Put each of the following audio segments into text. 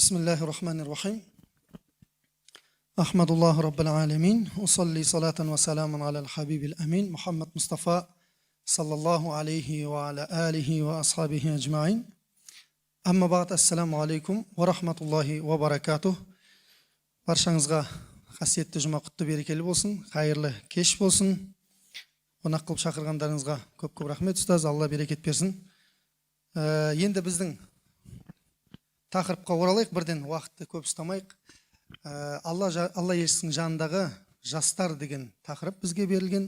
Bismillahirrahmanirrahim. Ahmadullah Rabbil Alamin. Usalli salatan wa salaman ala al-habibil amin. Muhammad Mustafa sallallahu aleyhi ve ala alihi ve ashabihi ecmain. Amma ba'd, assalamu aleykum wa rahmatullahi wa barakatuh. Баршаңызға қасиетті жұма құтты берекелі болсын, қайырлы кеш болсын. Қонақ қылып шақырғандарыңызға көп-көп рахмет ұстаз, Алла берекет берсін. Енді біздің тақырыпқа оралайық, бірден уақытты көп ұстамайық. Алла елшісінің жанындағы жастар деген тақырып бізге берілген.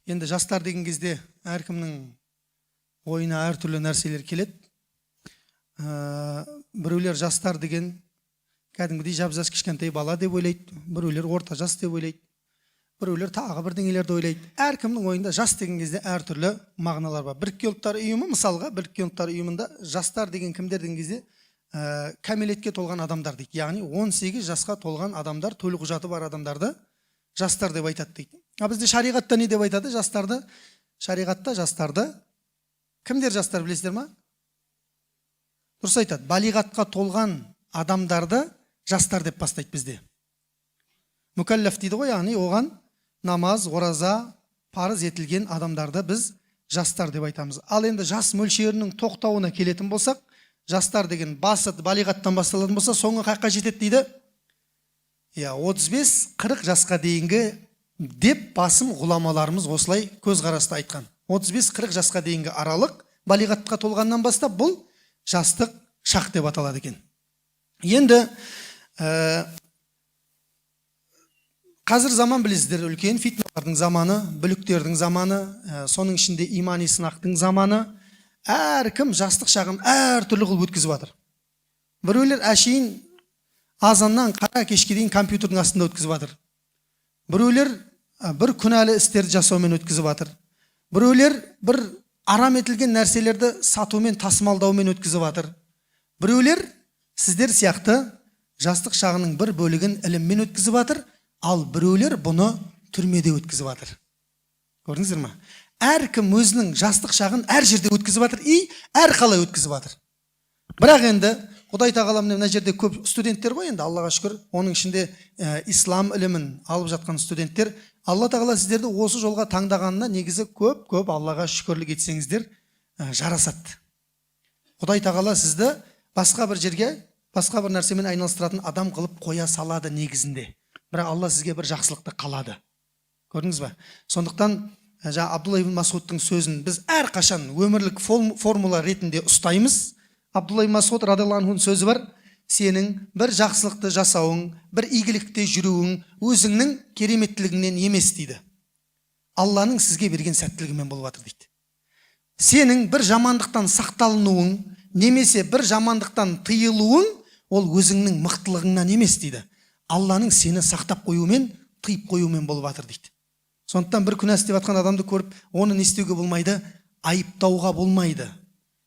Енді жастар деген кезде әркімнің ойына әртүрлі нәрселер келеді. Біреулер жастар деген кәдімгідей жап-жас кішкентай бала деп ойлайды, біреулер орта жас деп ойлайды, біреулер тағы бірдеңелерді ойлайды. Әркімнің ойында жас деген кезде әртүрлі мағыналар бар. Біріккен ұлттар ұйымы, мысалға, Біріккен ұлттар ұйымында жастар деген кімдер деген кезде кәмелетке толған адамдар дейді. Яғни 18 жасқа толған адамдар, төлқұжаты бар адамдарды жастар деп айтады дейді. Бізде шариғатта не деп айтады жастарды? Шариғатта жастарды кімдер жастар білесіздер ма? Дұрыс айтады. Балиғатқа толған адамдарды жастар деп бастайды бізде. Мүкәлләф дейді ғой, яғни оған намаз, ораза, парыз етілген адамдарды біз жастар деп айтамыз. Ал енді жас мөлшерінің тоқтауына келетін болсақ, жастар деген басы балиғаттан басталатын болса, соңы қаққа жетеді дейді? 35-40 жасқа дейінгі деп басым ғұламаларымыз осылай көзқарасты айтқан. 35-40 жасқа дейінгі аралық балиғатқа толғаннан бастап бұл жастық шақ деп аталады екен. Енді қазір заман білесіздер, үлкен фитналардың заманы, бүліктердің заманы, соның ішінде имани сынақтың заманы. Әркім жастық шағын әртүрлі қылып өткізіп жатыр. Біреулер әшейін азаннан қара кешке дейін компьютердің астында өткізіп жатыр. Біреулер бір күнәлі істерді жасаумен өткізіп жатыр. Біреулер бір арам етілген нәрселерді сатумен, тасымалдаумен өткізіп жатыр. Біреулер сіздер сияқты жастық шағының бір бөлігін іліммен өткізіп жатыр, ал біреулер бұны түрмеде өткізіп жатыр. Көрдіңіздер ме? Әркім өзінің жастық шағын әр жерде өткізіп жатыр, әр қалай өткізіп жатыр. Бірақ енді Құдай тағала мына жерде көп студенттер ғой, енді Аллаға шүкір, оның ішінде ислам ілімін алып жатқан студенттер. Алла тағала сіздерді осы жолға таңдағанына негізі көп Аллаға шүкірлік етсеңіздер жарасады. Құдай тағала сізді басқа бір жерге, басқа бір нәрсемен айналыстыратын адам қылып қоя салады негізінде. Бірақ Алла сізге бір жақсылықты қалады. Көрдіңіз бе? Сондықтан Абдулла ибн Масудтың сөзін біз әрқашан өмірлік формула ретінде ұстаймыз. Абдулла ибн Масуд радиаллаху анхудың сөзі бар: сенің бір жақсылықты жасауың, бір игілікте жүруің өзіңнің кереметтілігіңнен емес дейді. Алланың сізге берген сәттілігімен болып жатыр дейді. Сенің бір жамандықтан сақталынуың, немесе бір жамандықтан тыйылуың, ол өзіңнің мықтылығыңнан емес дейді. Алланың сені сақтап қоюымен, тыйып қоюымен болып жатыр дейді. Сондықтан бір күнә істеп жатқан адамды көріп, оны не істеуге болмайды? Айыптауға болмайды.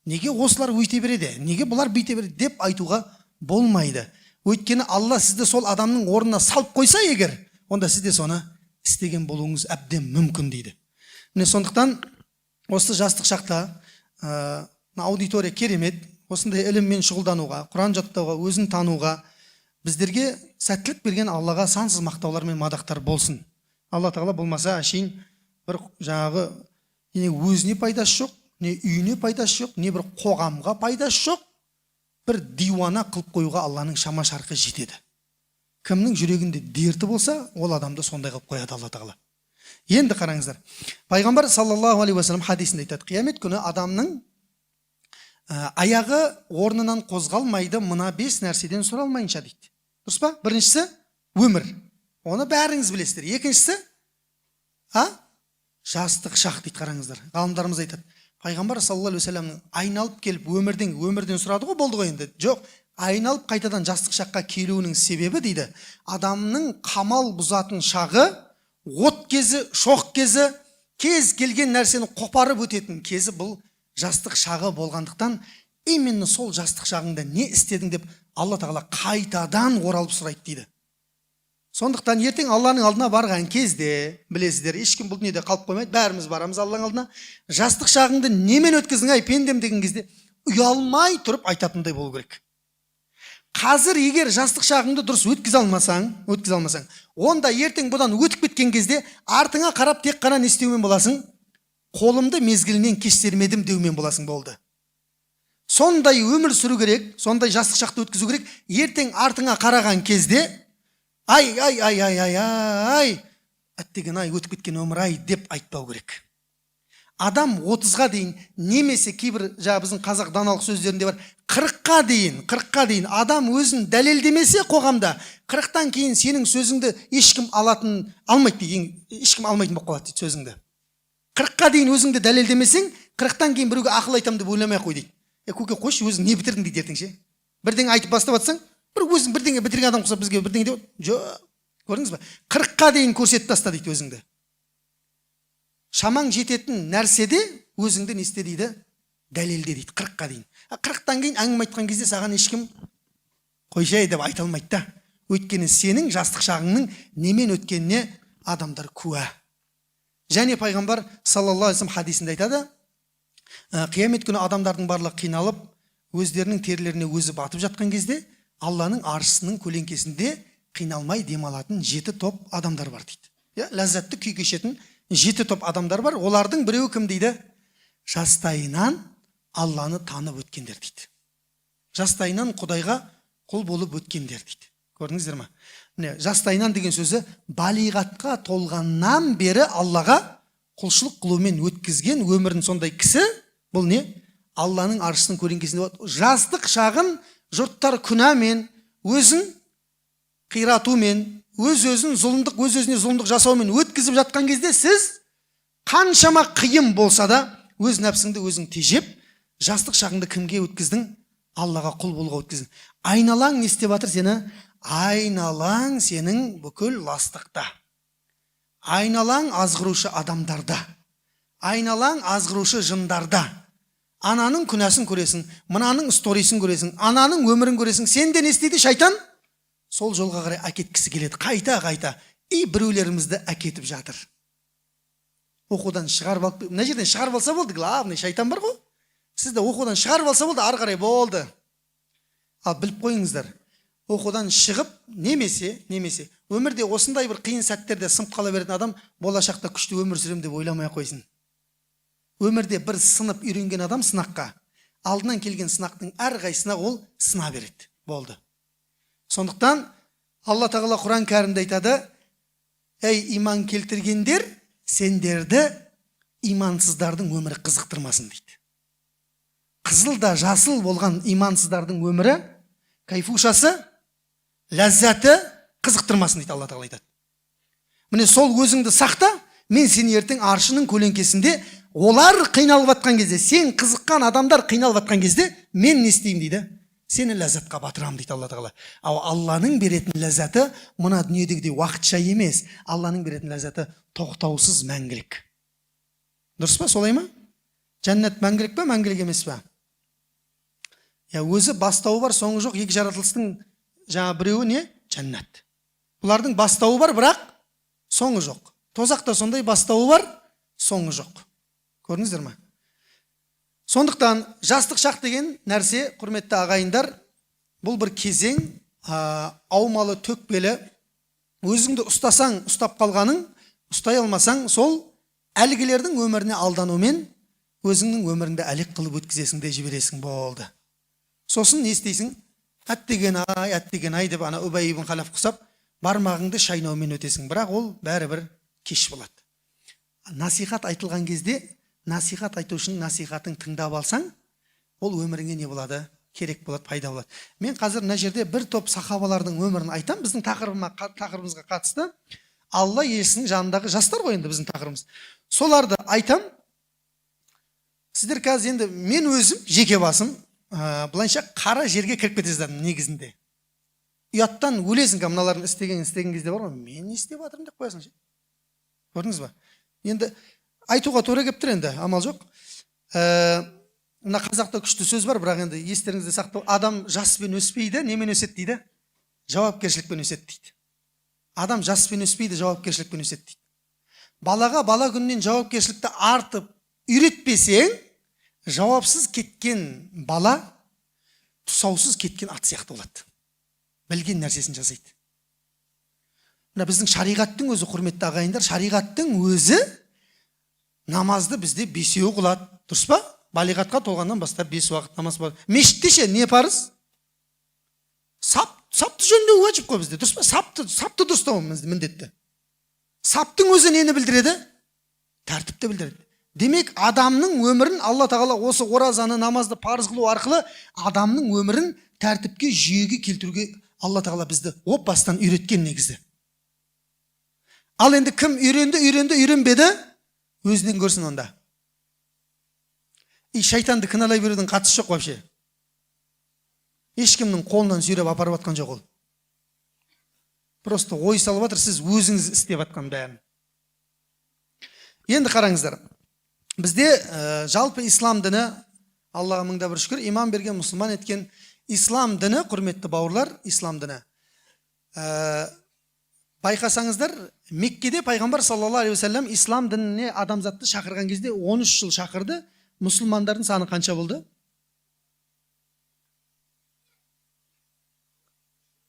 Неге осылар өйте береді? Неге бұлар бүйте береді деп айтуға болмайды. Өйткені Алла сізді сол адамның орнына салып қойса егер, онда сізде соны істеген болуыңыз әбден мүмкін дейді. Міне сондықтан осы жастық шақта аудитория керемет, осындай іліммен шұғылдануға, Құран жаттауға, өзін тануға біздерге сәттілік берген Аллаға сансыз мақтаулар мен мадақтар болсын. Алла тағала болмаса әшейін бір жаңағы не өзіне пайдасы жоқ, не үйіне пайдасы жоқ, не бір қоғамға пайдасы жоқ, бір диуана қылып қоюға Алланың шама шарқы жетеді. Кімнің жүрегінде дерті болса, ол адамды сондай қылып қояды Алла тағала. Енді қараңыздар. Пайғамбар саллаллаху алейхи ва саллям хадисінде айтады: қиямет күні адамның аяғы орнынан қозғалмайды мына 5 нәрседен сұралмайынша дейді. Дұрыс па? Біріншісі өмір. Оны бәріңіз білесіздер. Екіншісі жастық шақ дейді. Қараңыздар. Ғалымдарымыз айтады: Пайғамбар саллаллаху алейхи ва саллямның айналып келіп өмірден сұрады ғой, болды ғой енді. Жоқ, айналып қайтадан жастық шаққа келуінің себебі дейді, адамның қамал бұзатын шағы, от кезі, шоқ кезі, кез келген нәрсені қопарып өтетін кезі бұл жастық шағы болғандықтан, именно сол жастық шағыңда не істедің деп Алла тағала қайтадан оралып сұрайды дейді. Сондықтан ертең Алланың алдына барған кезде, білесіздер, ешкім бұл дүниеде қалып қоймайды, бәріміз барамыз Алланың алдына. Жастық шағыңды немен өткіздің ай пендем деген кезде ұялмай тұрып айтатындай болу керек. қазір егер жастық шағыңды дұрыс өткізе алмасаң, онда ертең бұдан өтіп кеткен кезде артыңа қарап тек қана не істеумен боласың? Қолымды мезгілінен кеш сермедім деумен боласың, болды. Сондай өмір сүру керек, сондай жастық шақты өткізу керек. Ертең артыңа қараған кезде ай, әттеген ай, өтіп кеткен өмір ай деп айтпау керек. Адам 30-ға дейін, немесе кейбір біздің қазақ даналық сөздерінде бар, 40-қа дейін адам өзін дәлелдемесе қоғамда, 40-тан кейін сенің сөзіңді ешкім алмайды деген, ешкім алмайтын болып қалады дейді сөзіңді. 40-қа дейін өзіңді дәлелдемесең, 40-тан кейін біреуге ақыл айтам деп ойламай ақ қой дейді. Көке қойшы, өзің не бітірдің дейді ертең ше. Бірдеңе айтып бастап жатсаң, өзің бірдеңе бітірген адам құсап бізге бірдеңе деп, жоқ. Көрдіңіз ба? 40-қа дейін көрсетіп таста дейді өзіңді. Шамаң жететін нәрседе өзіңді не істе дейді? Дәлелде дейді, 40-қа дейін. 40-тан кейін әңгіме айтқан кезде саған ешкім қойшай деп айта алмайды да. Өйткені сенің жастық шағыңның немен өткеніне адамдар куә. Және пайғамбар саллаллаху алейхи вассалам хадисінде айтады, қиямет күні адамдардың барлығы қиналып, өздерінің терілеріне өзі батып жатқан кезде, Алланың аршысының көлеңкесінде қиналмай демалатын 7 топ адамдар бар дейді. Ләззатты күй кешетін 7 топ адамдар бар. Олардың біреуі кім дейді? Жастайынан Алланы танып өткендер дейді. Жастайынан Құдайға құл болып өткендер дейді. Көрдіңіздер ме? Жастайынан деген сөзі балиғатқа толғаннан бері Аллаға құлшылық қылумен өткізген өмірін сондай кісі, бұл не? Алланың аршысының көлеңкесінде жастық шағын жұрттар күнәмен, өзін қиратумен, өз-өзіне зұлымдық жасаумен өткізіп жатқан кезде сіз қаншама қиын болса да өз нәпсіңді өзің тежеп, жастық шағыңды кімге өткіздің? Аллаға құл болуға өткіздің. Айналаң не істеп жатыр сені? Айналаң сенің бүкіл ластықта. Айналаң азғырушы адамдарда. Айналаң азғырушы жындарда. Ананың күнәсін көресің, мынаның сторисін көресің, ананың өмірін көресің. Сенде не істейді шайтан? Сол жолға қарай әкеткісі келеді. Қайта. Біреулерімізді әкетіп жатыр. Оқудан шығарып алып, мына жерден шығарып алса болды, главный шайтан бар ғой. Сізді оқудан шығарып алса болды, ары қарай болды. Ал біліп қойыңыздар, оқудан шығып, немесе өмірде осындай бір қиын сәттерде сынып қала беретін адам болашақта күшті өмір сүрем деп ойламай қойсын. Өмірде бір сынып үйренген адам сынаққа, алдынан келген сынақтың әрқайсысына ол сына береді. Болды. Сондықтан Алла тағала Құран кәрімде айтады, ей иман келтіргендер, сендерді имансыздардың өмірі қызықтырмасын дейді. Қызыл да жасыл болған имансыздардың өмірі, кайфушасы, ләззаты қызықтырмасын дейді Алла тағала айтады. Міне сол өзіңді сақта, мен сені ертең аршының көлеңкесінде, олар қиналып жатқан кезде, сен қызыққан адамдар қиналып жатқан кезде, мен не істеймін дейді? Сені ләззатқа батырам дейді Алла тағала. Ал Алланың беретін ләззаты мына дүниедегідей уақытша емес, Алланың беретін ләззаты тоқтаусыз мәңгілік. Дұрыс па, солай ма? Жәннат мәңгілік па, мәңгілік емес па? Өзі бастауы бар, соңы жоқ. Екі жаратылыстың біреуі не? Жәннат. Бұлардың бастауы бар, бірақ соңы жоқ. Тозақта сондай бастауы бар, соңы жоқ. Көрдіңіздер ме? Сондықтан жастық шақ деген нәрсе, құрметті ағайындар, бұл бір кезең, аумалы төкпелі, өзіңді ұстасаң, ұстап қалғаның, ұстай алмасаң, сол әлгілердің өміріне алданумен өзіңнің өміріңді әлек қылып өткізесің де жібересің, болды. Сосын не істейсің? Әттеген ай деп ана Убай ибн Халаф құсап, бармағыңды шайнаумен өтесің, бірақ ол бәрібір кеш болады. Насихат айтылған кезде, насихат айтушының насихатын тыңдап алсаң, ол өміріңе не болады? Керек болады, пайда болады. Мен қазір мына жерде бір топ сахабалардың өмірін айтам, біздің тақырыбымызға қатысты. Алла елшісінің жанындағы жастар ғой енді біздің тақырыбымыз. Соларды айтам. Сіздер қазір енді мен өзім жеке басым, бұлайынша қара жерге кіріп кетесіздер негізінде. Ұяттан өлесің, мыналардың істеген кезде бар ғой, мен не істеп жатырмын деп қоясың. Көрдіңіз ба? Енді айтуға тура келіп тұр, енді амал жоқ. Мына қазақта күшті сөз бар, бірақ енді естеріңізде сақтау. Адам жаспен өспейді, немен өседі дейді? Жауапкершілікпен өседі дейді. Адам жаспен өспейді, жауапкершілікпен өседі дейді. Балаға бала күннен жауапкершілікті артып үйретпесең, жауапсыз кеткен бала тұсаусыз кеткен ат сияқты болады. білген нәрсесін жасайды. Мына біздің шариғаттың өзі, құрметті ағайындар, шариғаттың өзі намазды бізде 5 қылады, дұрыс па? Балиғатқа толғаннан бастап 5 уақыт намаз бар. Мешітте ше не парыз? Сапты жөндеу уәжіп қой бізде, дұрыс па? Сапты дұрыстау міндетті. Саптың өзі нені білдіреді? Тәртіпті білдіреді. Демек, адамның өмірін Алла тағала осы оразаны, намазды парыз қылу арқылы адамның өмірін тәртіпке, жүйеге келтіруге Алла тағала бізді бастан үйреткен негізі. Ал енді кім үйренбеді, өзінен көрсін онда. Шайтанды кінәлай берудің қатысы жоқ вообще. Ешкімнің қолынан сүйреп апарып атқан жоқ ол. Просто ой салып жатыр, сіз өзіңіз істеп атқан бәрін. Енді қараңыздар. Бізде жалпы ислам діні, Аллаға мыңда бір шүкір, иман берген, мұсылман еткен ислам діні, құрметті бауырлар, ислам діні. Байқасаңыздар, Меккеде пайғамбар саллаллаху алейхи вассалам ислам дініне адамзатты шақырған кезде 13 жыл шақырды. Мұсылмандардың саны қанша болды?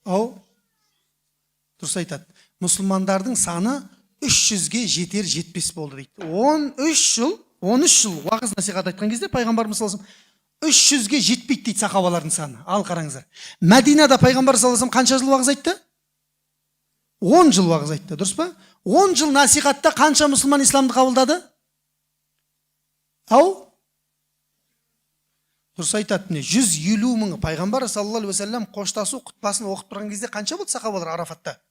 Дұрыс айтады. Мұсылмандардың саны 300-ге жетер-жетпес болды дейді. 13 жыл уағыз насихат айтқан кезде пайғамбарымыз саллаллаху алейхи вассалам 300-ге жетпейді дейді сахабалардың саны. Ал қараңыздар. Мәдинада пайғамбар саллаллаху алейхи вассалам қанша жыл уағыз айтты? 10 жыл уағыз айтты, дұрыс па? 10 жыл насихатта қанша мұсылман исламды қабылдады? Дұрыс айтады. 150 мың пайғамбар саллаллаху алейхи вассалам қоштасу құтпасын оқып тұрған кезде қанша болды сахабалар Арафатта?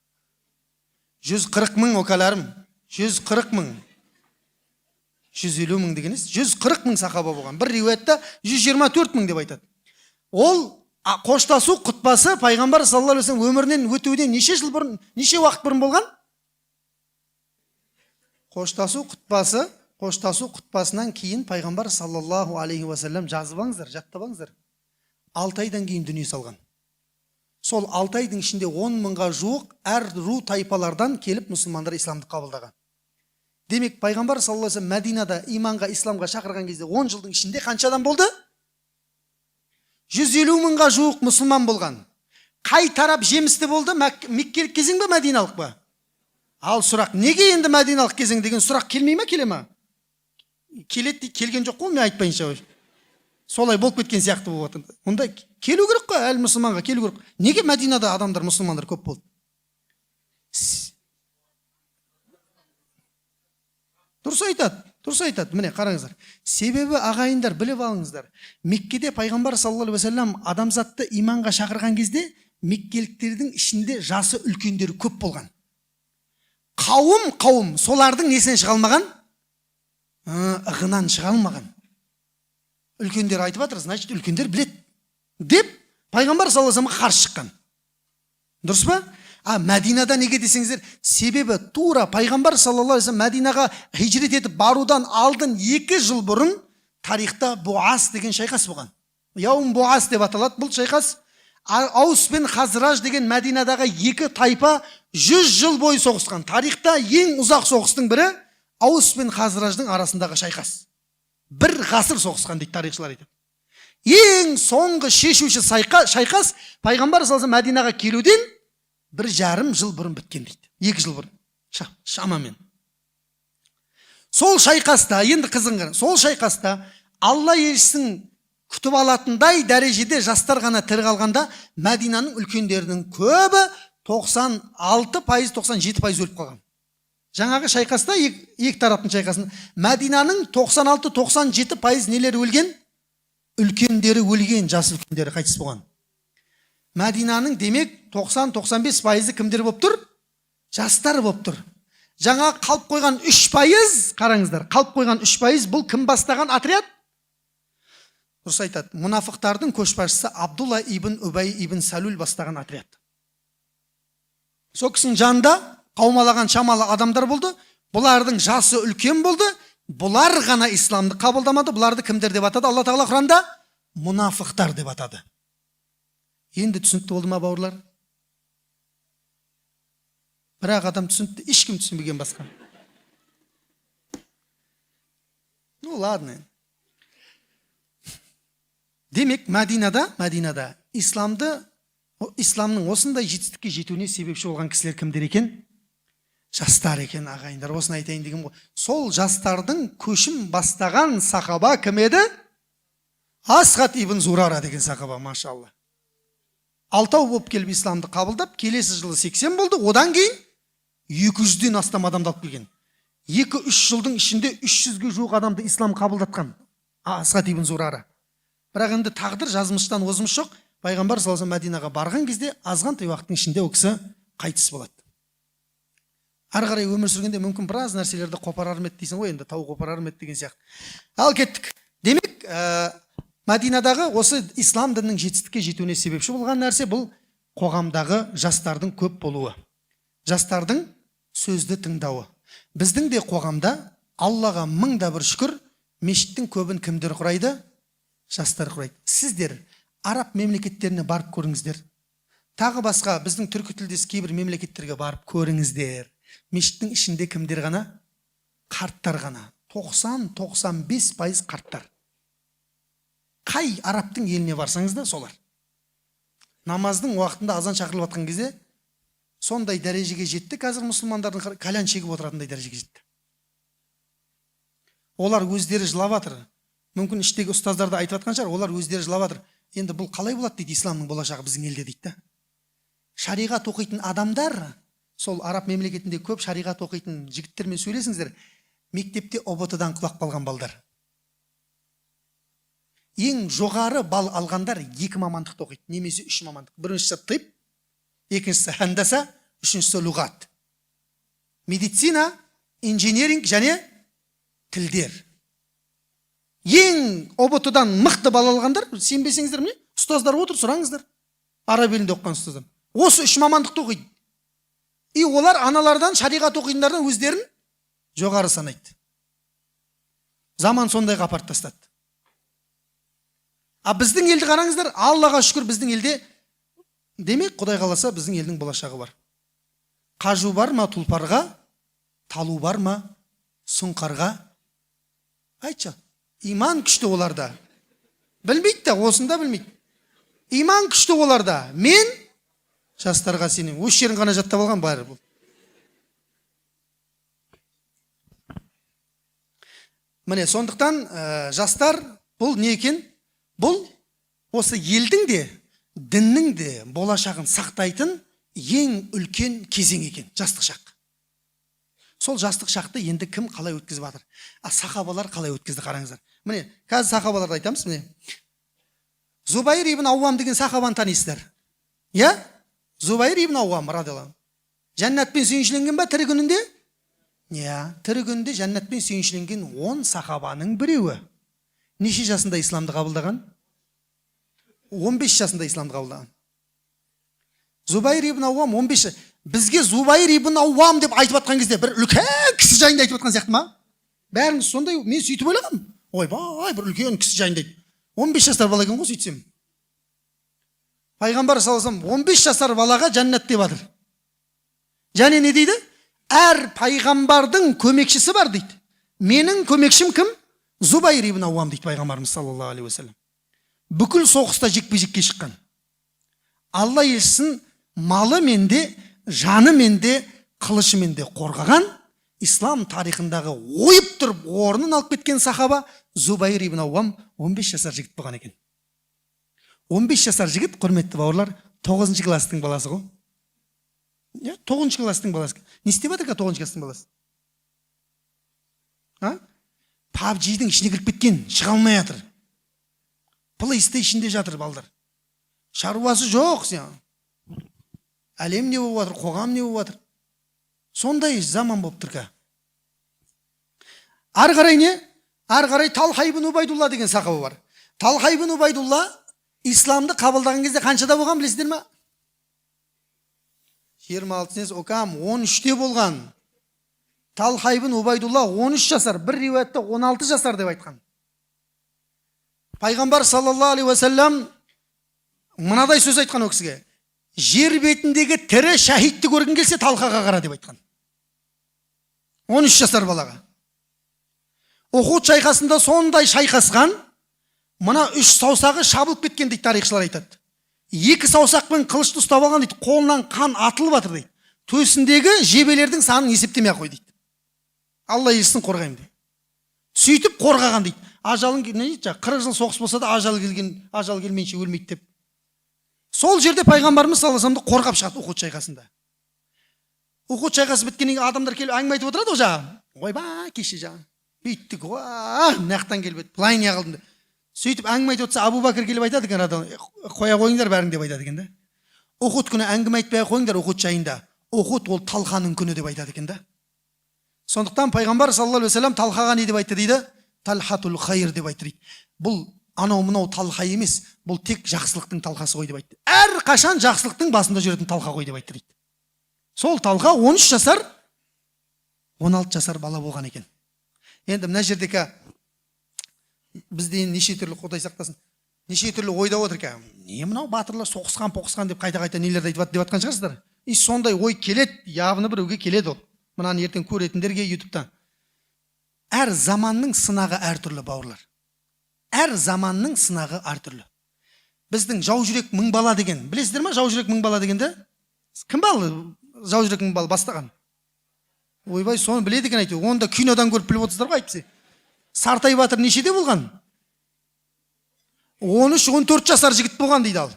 140 мың окаларым, 140 мың. 150 мың деген емес, 140 мың сахаба болған. Бір риуаятта 124 мың деп айтады. Ол қоштасу құтпасы пайғамбар саллаллаху алейхи вассалам өмірінен өтуіне неше жыл бұрын, неше уақыт бұрын болған? Қоштасу құтпасынан кейін пайғамбар саллаллаху алейхи вассалам жазып алыңыздар, жаттап алыңыздар. 6 айдан кейін дүние салған. Сол 6 айдың ішінде 10 мыңға жуық әр ру тайпалардан келіп мұсылмандар исламды қабылдаған. Демек, пайғамбар саллаллаху алейхи вассалам Мәдинада иманға, исламға шақырған кезде 10 жылдың ішінде қаншадан болды? 150 мыңға жуық мұсылман болған. Қай тарап жемісті болды? Меккелік кезең бе, мәдиналық ба? Ал сұрақ, неге енді мәдиналық кезең деген сұрақ келмей ме, келе ме? Келеді, келген жоқ қой, мен айтпайынша. Солай болып кеткен сияқты болып отыр. Онда келу керек қой, әл мұсылманға келу керек. Неге Мәдинада адамдар, мұсылмандар көп болды? Дұрыс айтады. Міне қараңыздар. Себебі ағайындар, біліп алыңыздар. Меккеде пайғамбар саллаллаху алейхи вассалам адамзатты иманға шақырған кезде меккеліктердің ішінде жасы үлкендері көп болған. Қауым солардың несінен шыға алмаған? Ығынан шыға алмаған. Үлкендер айтып жатыр, значит, үлкендер білет деп пайғамбар саллаллаху алейхи вассаламға қарсы шыққан. Дұрыс па? Мәдинада неге десеңіздер, себебі тура пайғамбар саллаллаху алейхи вассалам Мәдинаға хижрет етіп барудан алдын 2 жыл бұрын тарихта Буас деген шайқас болған. Яум Буас деп аталады бұл шайқас. Аус пен Хазраж деген Мәдинадағы 2 тайпа 100 жыл бойы соғысқан. Тарихта ең ұзақ соғыстың бірі Аус пен Хазраждың арасындағы шайқас. 1 ғасыр соғысқан дейді тарихшылар айтады. Ең соңғы шешуші шайқас пайғамбар саллаллаху алейхи вассалам Мәдинаға келуден 1,5 жыл бұрын біткен дейді. 2 жыл бұрын. Шамамен. Сол шайқаста, енді қызың, сол шайқаста Алла елшісін күтіп алатындай дәрежеде жастар ғана тірі қалғанда Мәдинаның үлкендерінің көбі 96%, 97% өліп қалған. Жаңағы шайқаста, екі тараптың шайқасында Мәдинаның 96-97% нелері өлген? Үлкендері өлген, жас үлкендері қайтыс болған. Мәдинаның демек 90-95% кімдер болып тұр? Жастар болып тұр. Жаңа қалып қойған 3%, қараңыздар, қалып қойған 3% бұл кім бастаған отряд? Дұрыс айтады. Мұнафықтардың көшбасшысы Абдулла ибн Убай ибн Салул бастаған отряд. Сол кісінің жанында қаумалаған шамалы адамдар болды. Бұлардың жасы үлкен болды. Бұлар ғана исламды қабылдамады. Бұларды кімдер деп атады? Алла тағала Құранда мұнафықтар деп атады. Енді түсінікті болды ма, бауырлар? Бірақ адам түсінікті, ешкім түсінбеген басқа. Ну, ладно. Демек, Мәдинада исламды исламның осындай жетістікке жетуіне себепші болған кісілер кімдер екен? Жастар екен, ағайындар. Осыны айтайын деген ғой. Сол жастардың көшін бастаған сахаба кім еді? Асғат ибн Зурара деген сахаба, машалла. 6 болып келіп исламды қабылдап, келесі жылы 80 болды. Одан кейін 200-ден астам адамды алып келген. 2-3 жылдың ішінде 300-ге жуық адамды ислам қабылдатқан Асғат ибн Зурара. Бірақ енді тағдыр жазмыштан озмыш жоқ. Пайғамбар саллаллаху алейхи Мәдинаға барған кезде азғантай уақыттың ішінде ол кісі қайтыс болады. Ары қарай өмір сүргенде мүмкін біраз нәрселерді қопарарым еді дейсің ғой, енді тау қопарарым еді деген сияқты. Ал кеттік. Демек, Мәдинадағы осы ислам дінінің жетістікке жетуіне себепші болған нәрсе бұл қоғамдағы жастардың көп болуы. Жастардың сөзді тыңдауы. Біздің де қоғамда Аллаға мыңда бір шүкір, мешіттің көбін кімдер құрайды? Жастар құрайды. Сіздер араб мемлекеттеріне барып көріңіздер. Тағы басқа біздің түркі тілдес кейбір мемлекеттерге барып көріңіздер. Мешіттің ішінде кімдер ғана? Қарттар ғана. 90-95% қарттар. Қай арабтың еліне барсаңыз да солар. Намаздың уақытында азан шақырылып жатқан кезде сондай дәрежеге жетті, қазір мұсылмандардың кальян шегіп отыратындай дәрежеге жетті. Олар өздері жылап жатыр. Мүмкін іштегі ұстаздарды айтып жатқан шығар, олар өздері жылап жатыр. Енді бұл қалай болады дейді, исламның болашағы біздің елде дейді. Шариғат оқитын адамдар, сол араб мемлекетінде көп шариғат оқитын жігіттермен сөйлесіңіздер, мектепте ұбт-дан құлап қалған балдар. Ең жоғары бал алғандар 2 мамандықты оқиды, немесе 3 мамандық. Біріншісі тип, екіншісі хандаса, үшіншісі лұғат. Медицина, инженеринг және тілдер. Ең ұбт-дан мықты бал алғандар, сенбесеңіздер міне, ұстаздар отыр, сұраңыздар. Араб елінде оқыған ұстаздар. Осы 3 мамандықты оқиды. И олар аналардан, шариғат оқитындардан өздерін жоғары санайды. Заман сондайға апарып тастады. А біздің елді қараңыздар, Аллаға шүкір біздің елде, демек Құдай қаласа біздің елдің болашағы бар. Қажу бар ма тұлпарға, талу бар ма сұңқарға? Айтшы, иман күшті оларда. Білмейді де, осында білмейді. Иман күшті оларда. Мен жастарға сенем. Өз жерін ғана жаттап алған бәрі бұл. Міне, сондықтан жастар бұл не екен? Бұл осы елдің де, діннің де болашағын сақтайтын ең үлкен кезең екен, жастық шақ. Сол жастық шақты енді кім қалай өткізіп жатыр? Сахабалар қалай өткізді қараңыздар. Міне, қазір сахабаларды айтамыз, міне. Зубайр ибн Ауам деген сахабаны танисыздар. Я? Зубайр ибн Ауам радиалlahu. Жәннатпен сүйіншіленген ба тірі күнінде? Я, тірі күнінде жәннатпен сүйіншіленген 10 сахабаның біреуі. Неше жасында исламды қабылдаған? 15 жасында исламды қабылдаған. Зубайр ибн Ауам 15. Бізге Зубайр ибн Ауам деп айтып атқан кезде бір үлкен кісі жайында айтып атқан сияқты ма? Бәріңіз сондай, мен сөйтіп ойлағам. Ойбай, бір үлкен кісі жайында айтып. 15 жасар бала екен ғой сөйтсем. Пайғамбар саллаллаху алейхи вассалам 15 жасар балаға жәннат деп жатыр. Және не дейді? Әр пайғамбардың көмекшісі бар дейді. Менің көмекшім кім? Зубайр ибн Ауам дейді пайғамбарымыз саллаллаху алейхи вассалам. Бүкіл соғыста жекпе-жекке шыққан. Алла елшісін малы менде, жаны менде, қылышы менде қорғаған, ислам тарихындағы ойып тұрып орнын алып кеткен сахаба Зубайр ибн Ауам 15 жасар жігіт болған екен. 15 жасар жігіт, құрметті бауырлар, 9 кластың баласы ғой. 9 кластың баласы. Не істеп жатыр 9 кластың баласы? PUBG-дің ішіне кіріп кеткен, шыға алмай жатыр. PlayStation-де жатыр балдар. Шаруасы жоқ сен. Әлем не болып жатыр, қоғам не болып жатыр? Сондай заман болып тұр ка. Ары қарай не? Ары қарай Талха ибн Убайдулла деген сахаба бар. Талха ибн Убайдулла исламды қабылдаған кезде қаншада болған білесіздер ме? 26-нес окам 13-те болған. Талха ибн Убайдулла 13 жасар, бір риуаятта 16 жасар деп айтқан. Пайғамбар саллаллаху алейхи вассалам мынадай сөз айтқан ол кісіге. Жер бетіндегі тірі шахидті көргің келсе Талхаға қара деп айтқан. 13 жасар балаға. Ухуд шайқасында сондай шайқасқан, мына 3 саусағы шабылып кеткен дейді тарихшылар айтады. Екі саусақпен қылышты ұстап алған дейді, қолынан қан атылып жатыр дейді. Төсіндегі жебелердің санын есептемей ақ қой дейді. Алла елшісін қорғаймын дейді. Сөйтіп қорғаған дейді. Ажалың не дейді? 40 жыл соғыс болса да ажал келмейінше өлмейді деп. Сол жерде пайғамбарымыз саллаллаху алейхи вассаламды қорғап шығады Ухуд шайқасында. Ухуд шайқасы біткеннен кейін адамдар келіп әңгіме айтып отырады ғой жаңағы. Ойбай, кеше жаңағы бүйттік, мынаяқтан келіп еді, былай не қылдым деп. Сөйтіп әңгіме айтып отырса, Абу Бәкір келіп айтады екен, қоя қойыңдар бәрің деп айтады екен да. Ухуд күні әңгіме айтпай ақ қойыңдар Ухуд жайында. Ухуд ол Талханың күні деп айтады екен да. Сондықтан пайғамбар саллаллаху алейхи вассалам Талхаға не деп айтты дейді? Талхатул хайр деп айтты дейді. Бұл анау мынау талха емес, бұл тек жақсылықтың талқасы ғой деп айтты. Әр қашан жақсылықтың басында жүретін талқа ғой деп айтты дейді. Сол талқа 13 жасар, 16 жасар бала болған екен. Енді мына жердегі бізде неше түрлі, Құдай сақтасын, неше түрлі ойда отыр екен. Не мынау батырлар соқысқан деп қайта нелерді айтып жатқан шығарсыздар. И сондай ой келеді, явны біреуге келеді ол. Мынаны ертең көретіндерге ютубтан. Әр заманның сынағы әртүрлі, бауырлар. Әр заманның сынағы әртүрлі. Біздің жау жүрек мың бала деген, білесіздер ма жау жүрек мың бала дегенді? Кім балы жау жүрек мың бала бастаған? Ойбай, соны біледі екен айтты. Оны да кинодан көріп біліп отырсыздар ғой айтпесе. Сартай батыр нешеде болған? 13-14 жасар жігіт болған дейді ал.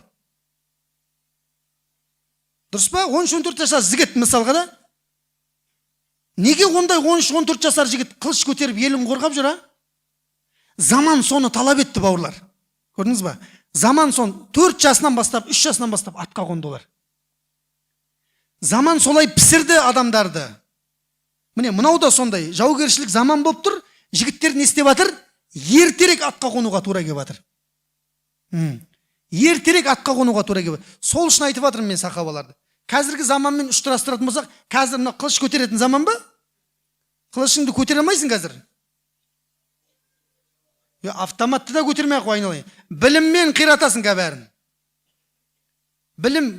Дұрыс па? 13-14 жасар жігіт мысалға да. Неге ондай 13-14 жасар жігіт қылыш көтеріп елін қорғап жүр, а? Заман соны талап етті, бауырлар. Көрдіңіз ба? Заман соны 4 жасынан бастап, 3 жасынан бастап атқа қонды олар. Заман солай пісірді адамдарды. Міне, мынау да сондай. Жаугершілік заман болып тұр. Жігіттер не істеп жатыр? Ертерек атқа қонуға тура келіп жатыр. Ертерек атқа қонуға тура келіп жатыр. Сол үшін айтып жатырмын мен сахабаларды. Қазіргі заманмен ұштастыратын болсақ, қазір мына қылыш көтеретін заман ба? Қылышыңды көтере алмайсың қазір. Автоматты да көтермей ақ айналайын. Біліммен қиратасың бәрін. Білім,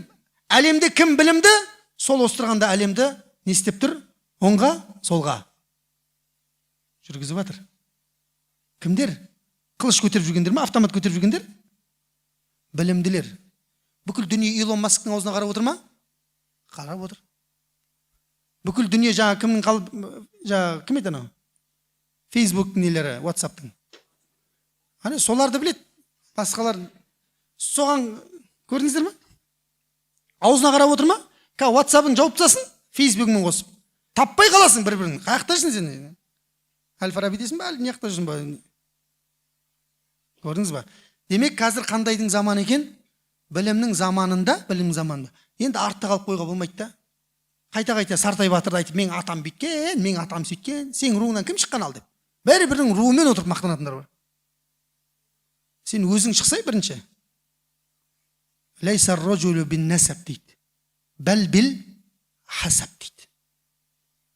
әлемде кім білімді? Сол остырғанда әлемді не істеп тұр? Оңға, солға жүргізіп жатыр. Кімдер? Қылыш көтеріп жүргендер ме? Автомат көтеріп жүргендер? Білімділер. Бүкіл дүние Илон Масктың аузына қарап отыр ма? Қарап отыр. Бүкіл дүние жаңа кімнің қалып, жаңа кім еді анау? Facebook нелері, WhatsApp-тың. Ане соларды білет. Басқалар соған көрдіңіздер ме? Аузына қарап отыр ма? WhatsApp-ын жауып тастасын, Facebook-мен қосып. Таппай қаласың бір-бірін. Қаяқта жүрсің сен? Әл-Фараби дейсің ба, әлі не жақта жүрсің ба? Көрдіңіз ба? Демек, қазір қандайдың заман екен? Білімнің заманында, Енді артта қалып қойға болмайды да. Қайта Сартай батырды айтып, мен атам биткен, мен атам сөйткен, сен руыңнан кім шыққан ал деп. Бәрі-бірінің руымен отырып мақтанатындар бар. Сен өзің шықсай бірінші. Лайсар ражулу бин насаб дейді. Бәл бил хасаб дейді.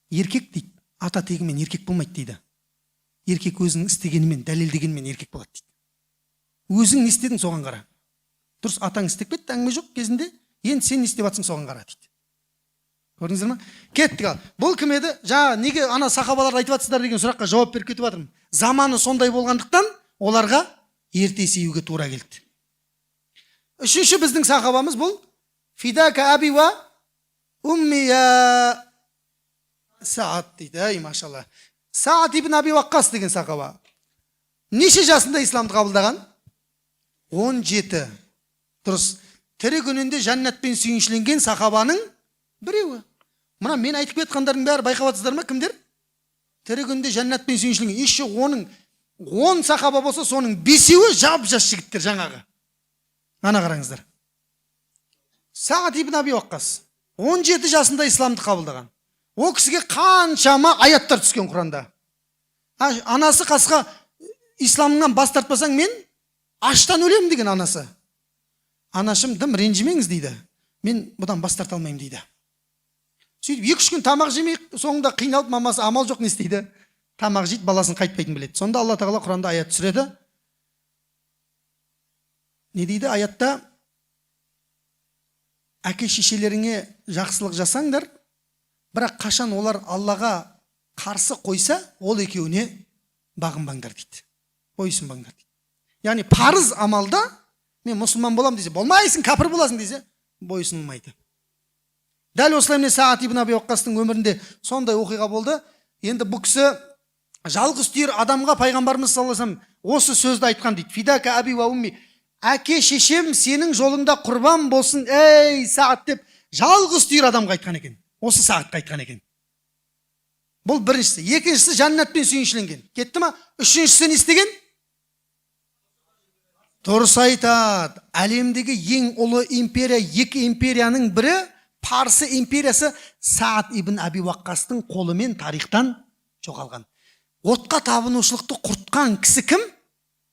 Еркек дейді, ата тегімен еркек болмайды дейді. Еркек өзінің істегенімен, дәлелдегенімен еркек болады дейді. Өзің не істедің соған қара. Дұрыс, атаң істеп кетті, әңгіме жоқ кезінде, енді сен не істеп жатсың соған қара дейді. Көрдіңіздер ма? Кеттік ал. Бұл кім еді? Жаңа неге ана сахабаларды айтып жатсыздар деген сұраққа жауап беріп кетіп жатырмын. Заманы сондай болғандықтан оларға ерте сеюге тура келді. Үшінші біздің сахабамыз бұл Фидака аби ва уммия Саад дейді. Ай, машалла. Саад ибн Аби Ваққас деген сахаба. Неше жасында исламды қабылдаған? 17. Дұрыс. Тірі күнінде жәннатпен сүйіншіленген сахабаның біреуі. Мына мен айтып кетқандардың бәрі байқап жатсыздар ма, кімдер? Тірі күнінде жәннатпен сүйіншіленген. Еще оның 10 сахаба болса, соның 5-еуі жап-жас жігіттер жаңағы. Ана қараңыздар. Саад ибн Аби Ваққас 17 жасында исламды қабылдаған. О кісіге қаншама аяттар түскен Құранда. Анасы қасқа исламнан бас тартпасаң мен аштан өлемін деген анасы. Анашым, дым ренжімеңіз дейді. Мен бұдан бас тарта алмаймын дейді. Сөйтіп 2-3 күн тамақ жемей, соңында қиналып мамасы амал жоқ не істейді? Тамақ жейді, баласын қайтпайтын біледі. Сонда Алла тағала Құранда аят түсіреді. Не дейді аятта? Әке шешелеріңе жақсылық жасаңдар, бірақ қашан олар Аллаға қарсы қойса, ол екеуіне бағынбаңдар дейді. Бойсынбаңдар дейді. Яғни парыз амалда Мен мұсылман болам десе, болмайсың, кәпір боласың десе, бойсынмайды. Дәл осылай міне Саад ибн Аби Уаққастың өмірінде сондай оқиға болды. Енді бұл кісі жалғыз түйір адамға пайғамбарымыз саллаллаху алейхи вассалам осы сөзді айтқан дейді. Фидака аби ва умми. Әке шешем сенің жолыңда құрбан болсын, ей Саад деп жалғыз түйір адамға айтқан екен. Осы Саадқа айтқан екен. Бұл біріншісі. Екіншісі жәннатпен сүйіншіленген. Кетті ма? Үшіншісі не істеген? Дұрыс айтады. Әлемдегі ең ұлы империя, екі империяның бірі, Парсы империясы Саад ибн Аби Уаққастың қолымен тарихтан жоғалған. Отқа табынушылықты құртқан кісі кім?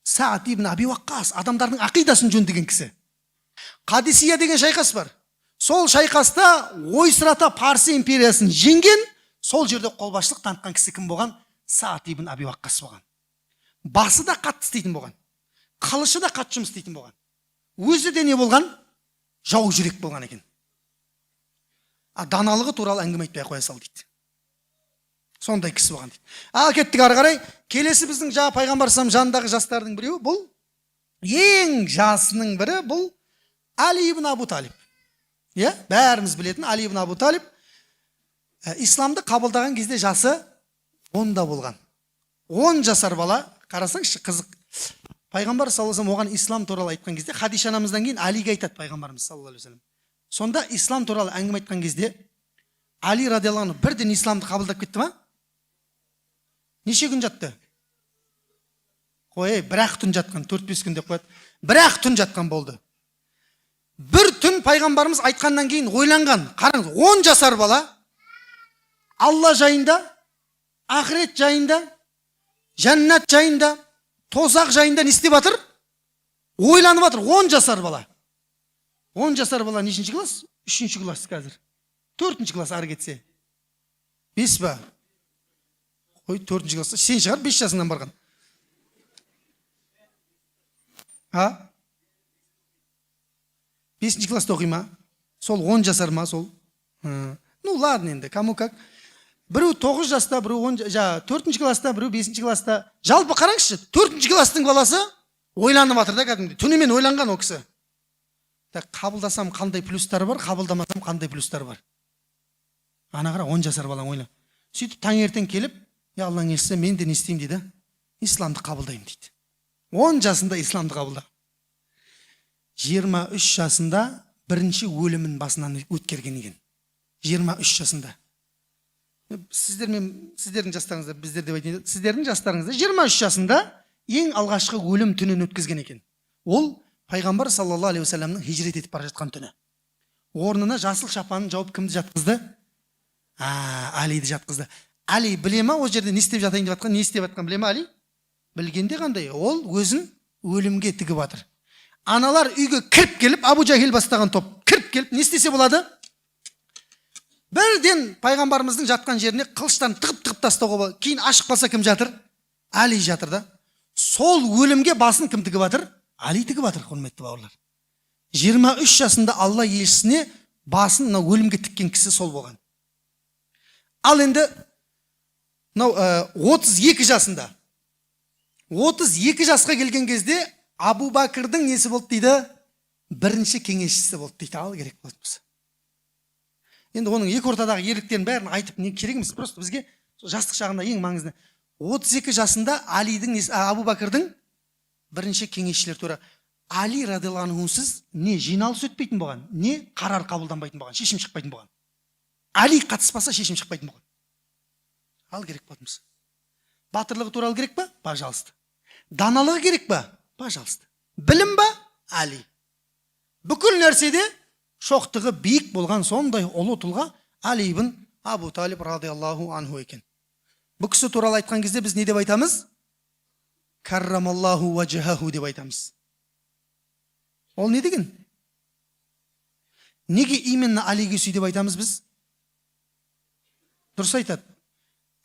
Саад ибн Аби Уаққас, адамдардың ақидасын жөндеген кісі. Қадисия деген шайқас бар. Сол шайқаста ойсырата Парсы империясын жеңген, сол жерде қолбасшылық танытқан кісі кім болған? Саад ибн Аби Уаққас болған. Басы да қатты істейтін болған. Қылышы да қатты жұмыс істейтін болған. Өзі де не болған? Жау жүрек болған екен. Даналығы туралы әңгіме айтпай қоя сал дейді. Сондай кісі болған дейді. Ал кеттік ары қарай. Келесі біздің жаңа пайғамбар жанындағы жастардың біреуі, бұл ең жасының бірі, бұл Али ибн Абу Талиб. Бәріміз білетін Али ибн Абу Талиб исламды қабылдаған кезде жасы 10-да болған. 10 жасар бала, қарасаңызшы, қызық. Пайғамбар саллаллаху алейхи оған ислам туралы айтқан кезде, Хадиша анамыздан кейін Алиге айтады пайғамбарымыз саллаллаху алейхи. Сонда ислам туралы әңгіме айтқан кезде Али радиаллаху анху бірден исламды қабылдап кетті ма? Неше күн жатты? Қой, бір-ақ түн жатқан, 4-5 күн деп қояды. Бір-ақ түн жатқан болды. Бір түн пайғамбарымыз айтқаннан кейін ойланған. Қараңыз, 10 жасар бала Алла жайында, ақырет жайында, жәннат жайында, тозақ жайында не істеп жатыр? Ойланып жатыр. 10 жасар бала. 10 жасар бала нешінші класс? 3-ші класс қазір. 4-ші класс ары кетсе. 5 ба? Қой, 4-ші класс. Сен шығар 5 жасыңнан барған. 5-ші класста оқи ма? Сол 10 жасар ма сол? Ну ладно енді, кому как. Біреу 9 жаста, біреу 4-ші класста, біреу 5-ші класста. Жалпы қараңызшы, 4-ші класстың баласы ойланып жатыр да кәдімгі. Түнімен ойланған о кісі. Қабылдасам қандай плюстары бар, қабылдамасам қандай плюстары бар. Ана қара 10 жасар балаң ойла. Сөйтіп таңертең келіп, я Алланың елшісі, мен де не істеймін дейді, исламды қабылдаймын дейді. 10 жасында исламды қабылда. 23 жасында бірінші өлімін басынан өткерген екен. 23 жасында. Сіздердің жастарыңызда, біздер деп айтайын, сіздердің жастарыңызда 23 жасында ең алғашқы өлім түнін өткізген екен. Ол пайғамбар саллаллаху алейхи вассаламның хижрет етіп бара жатқан түні. Орнына жасыл шапанын жауып кімді жатқызды? Алиді жатқызды. Али біле ма ол жерде не істеп жатайын деп жатқан, не істеп жатқан біле ма Али? Білгенде қандай? Ол өзін өлімге тігіп жатыр. Аналар үйге кіріп келіп, Абу Жахил бастаған топ кіріп келіп, не істесе болады? Бірден пайғамбарымыздың жатқан жеріне қылыштан тығып тастауға болады. Кейін ашық қалса кім жатыр? Али жатыр да. Сол өлімге басын кім тігіп жатыр? Али тігіп жатыр, құрметті бауырлар. 23 жасында Алла елшісіне басын өлімге тіккен кісі сол болған. Ал енді 32 жасында. 32 жасқа келген кезде Абу Бәкірдің несі болды дейді? Бірінші кеңесшісі болды дейді. Ал керек болды біз. Енді оның екі ортадағы ерліктерін бәрін айтып не керек емес. Просто бізге жастық шағында ең маңызды. 32 жасында Абу Бәкірдің бірінші кеңесшілер туры. Али радиаллаху анхусыз не жиналыс өтпейтін болған, не қарар қабылданбайтын болған, шешім шықпайтын болған. Али қатыспаса шешім шықпайтын болған. Ал керек болмыз. Батырлығы туралы керек па? Пожалуйста. Даналығы керек па? Пожалуйста. Білім ба? Али. Бүкіл нәрседе шоқтығы биік болған сондай ұлы тұлға Али ибн Абу Талиб радиаллаху анху екен. Бұл кісі туралы айтқан кезде біз не деп айтамыз? Каррамаллаху ваджахаху деп айтамыз. Ол не деген? Неге именно Алиге сүй деп айтамыз біз? Дұрыс айтады.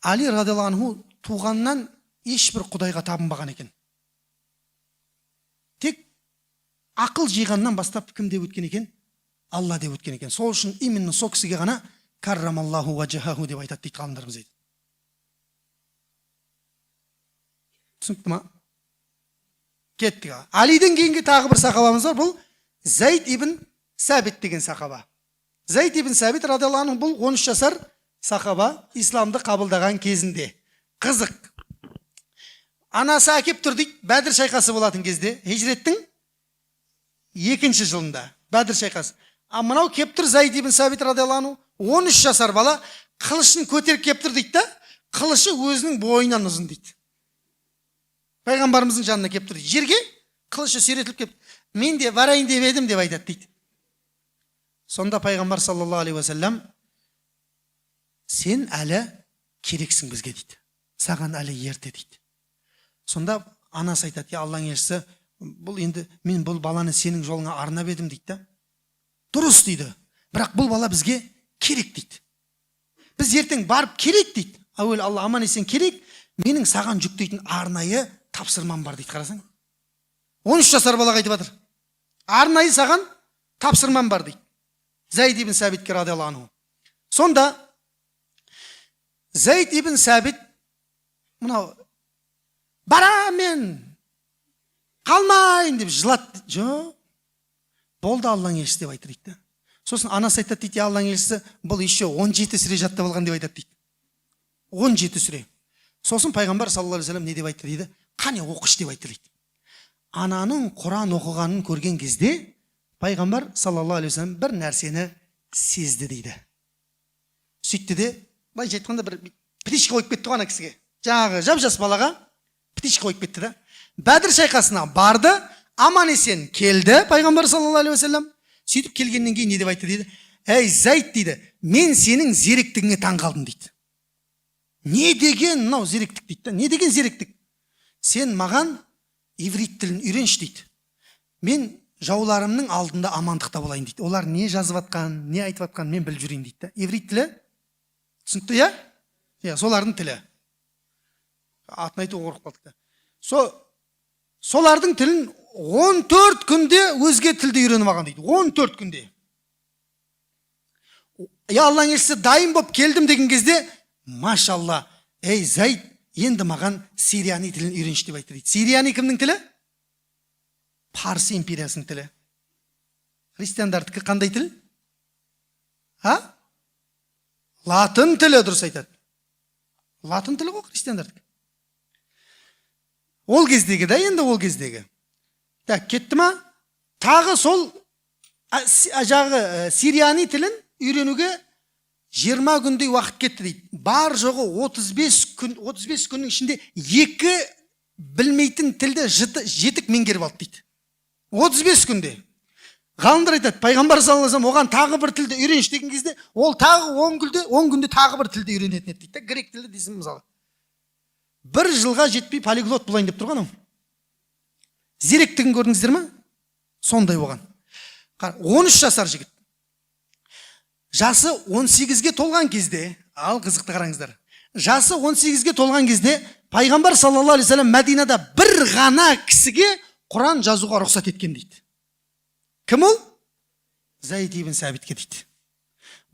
Али радиаллаху анху туғаннан ешбір құдайға табынбаған екен. Тек ақыл жиғаннан бастап кім деп өткен екен? Алла деп өткен екен. Сол үшін именно сол кісіге ғана каррамаллаху ваджахаху деп айтады дейді ғалымдарымыз дейді. Түсінікті ма? Кеттік. Алиден кейінгі тағы бір сахабамыз бар. Бұл Зайд ибн Сәбит деген сахаба. Зайд ибн Сәбит радиаллаху анху бұл 13 жасар сахаба, исламды қабылдаған кезінде. Қызық. Анасы әкеп тұр дейді, Бәдір шайқасы болатын кезде, хижреттің 2-ші жылында, Бәдір шайқасы. Мынау кеп тұр Зайд ибн Сәбит радиаллаху анху, 13 жасар бала, қылышын көтеріп кеп тұр дейді да, қылышы өзінің бойынан ұзын дейді. Пайғамбарымыздың жанына кеп тұр дейді. Жерге қылышы сүйретіліп кеп, мен де барайын деп едім деп айтады дейді. Сонда пайғамбар саллаллаху алейхи уассалам, сен әлі керексің бізге дейді. Саған әлі ерте дейді. Сонда анасы айтады, я Алланың елшісі, бұл енді мен бұл баланы сенің жолыңа арнап едім дейді. Дұрыс дейді. Бірақ бұл бала бізге керек дейді. Біз ертең барып керек дейді. Әуел Алла аман есен керек, менің саған жүктейтін арнайы тапсырмам бар дейді. Қарасаң. 13 жасар балаға айтып жатыр. Арнайы саған тапсырмам бар дейді. Зайд ибн Сәбитке радиаллаху анху. Сонда Зайд ибн Сәбит мынау барамен қалмайын деп жылады. Жоқ. Болды Алланың елшісі деп айтыр дейді. Сосын анасы айтады дейді, Алланың елшісі, бұл еще 17 сүре жаттап алған деп айтады дейді. 17 сүре. Сосын пайғамбар саллаллаху алейхи вассалам не деп айтты дейді? Қане оқыш деп айтты дейді. Ананың Құран оқығанын көрген кезде пайғамбар саллаллаху алейхи вассалам бір нәрсені сезді дейді. Сөйтті де, былайша айтқанда бір птичка қойып кетті ана кісіге. Жаңағы жап-жас балаға птичка қойып кетті да. Бәдір шайқасына барды, аман есен келді пайғамбар саллаллаху алейхи вассалам. Сөйтіп келгеннен кейін не деп айтты дейді? Әй Зайд дейді, мен сенің зеректігіңе таң қалдым дейді. Не деген мынау зеректік дейді? Не деген зеректік? Сен маған иврит тілін үйренші дейді. Мен жауларымның алдында амандықта болайын дейді. Олар не жазып атқан, не айтып атқан мен біліп жүрейін дейді. Иврит тілі түсінікті, иә? Иә, солардың тілі. Атын айтуға қорқып қалдық. Солардың тілін 14 күнде өзге тілді үйреніп алған дейді. 14 күнде. Я Алланың елшісі дайын болып келдім деген кезде, машалла, ей Зайд, енді маған сирияни тілін үйренші деп айтты дейді. Сирияни кімнің тілі? Парсы империясының тілі. Христиандардікі қандай тіл? Латын тілі дұрыс айтады. Латын тілі ғой христиандардікі. Ол кездегі да, енді ол кездегі. Кетті ма? Тағы сол жағы сирияни тілін үйренуге 20 күндей уақыт кетті дейді. Бар жоғы 35 күннің ішінде 2 білмейтін тілді жетік меңгеріп алды дейді. 35 күнде. Ғалымдар айтады, пайғамбар саллаллаху алейхи вассалам оған тағы бір тілді үйренші деген кезде, ол тағы 10 күнде тағы бір тілді үйренетін еді дейді. Грек тілі дейсің мысалы. 1 жылға жетпей полиглот болайын деп тұрған ол. Зеректігін көрдіңіздер ме? Сондай болған. 13 жасар жігіт. Жасы 18-ге толған кезде, ал қызықты қараңыздар. Жасы 18-ге толған кезде пайғамбар саллаллаху алейхи вассалам Мәдинада бір ғана кісіге Құран жазуға рұқсат еткен дейді. Кім ол? Зайд ибн Сәбитке дейді.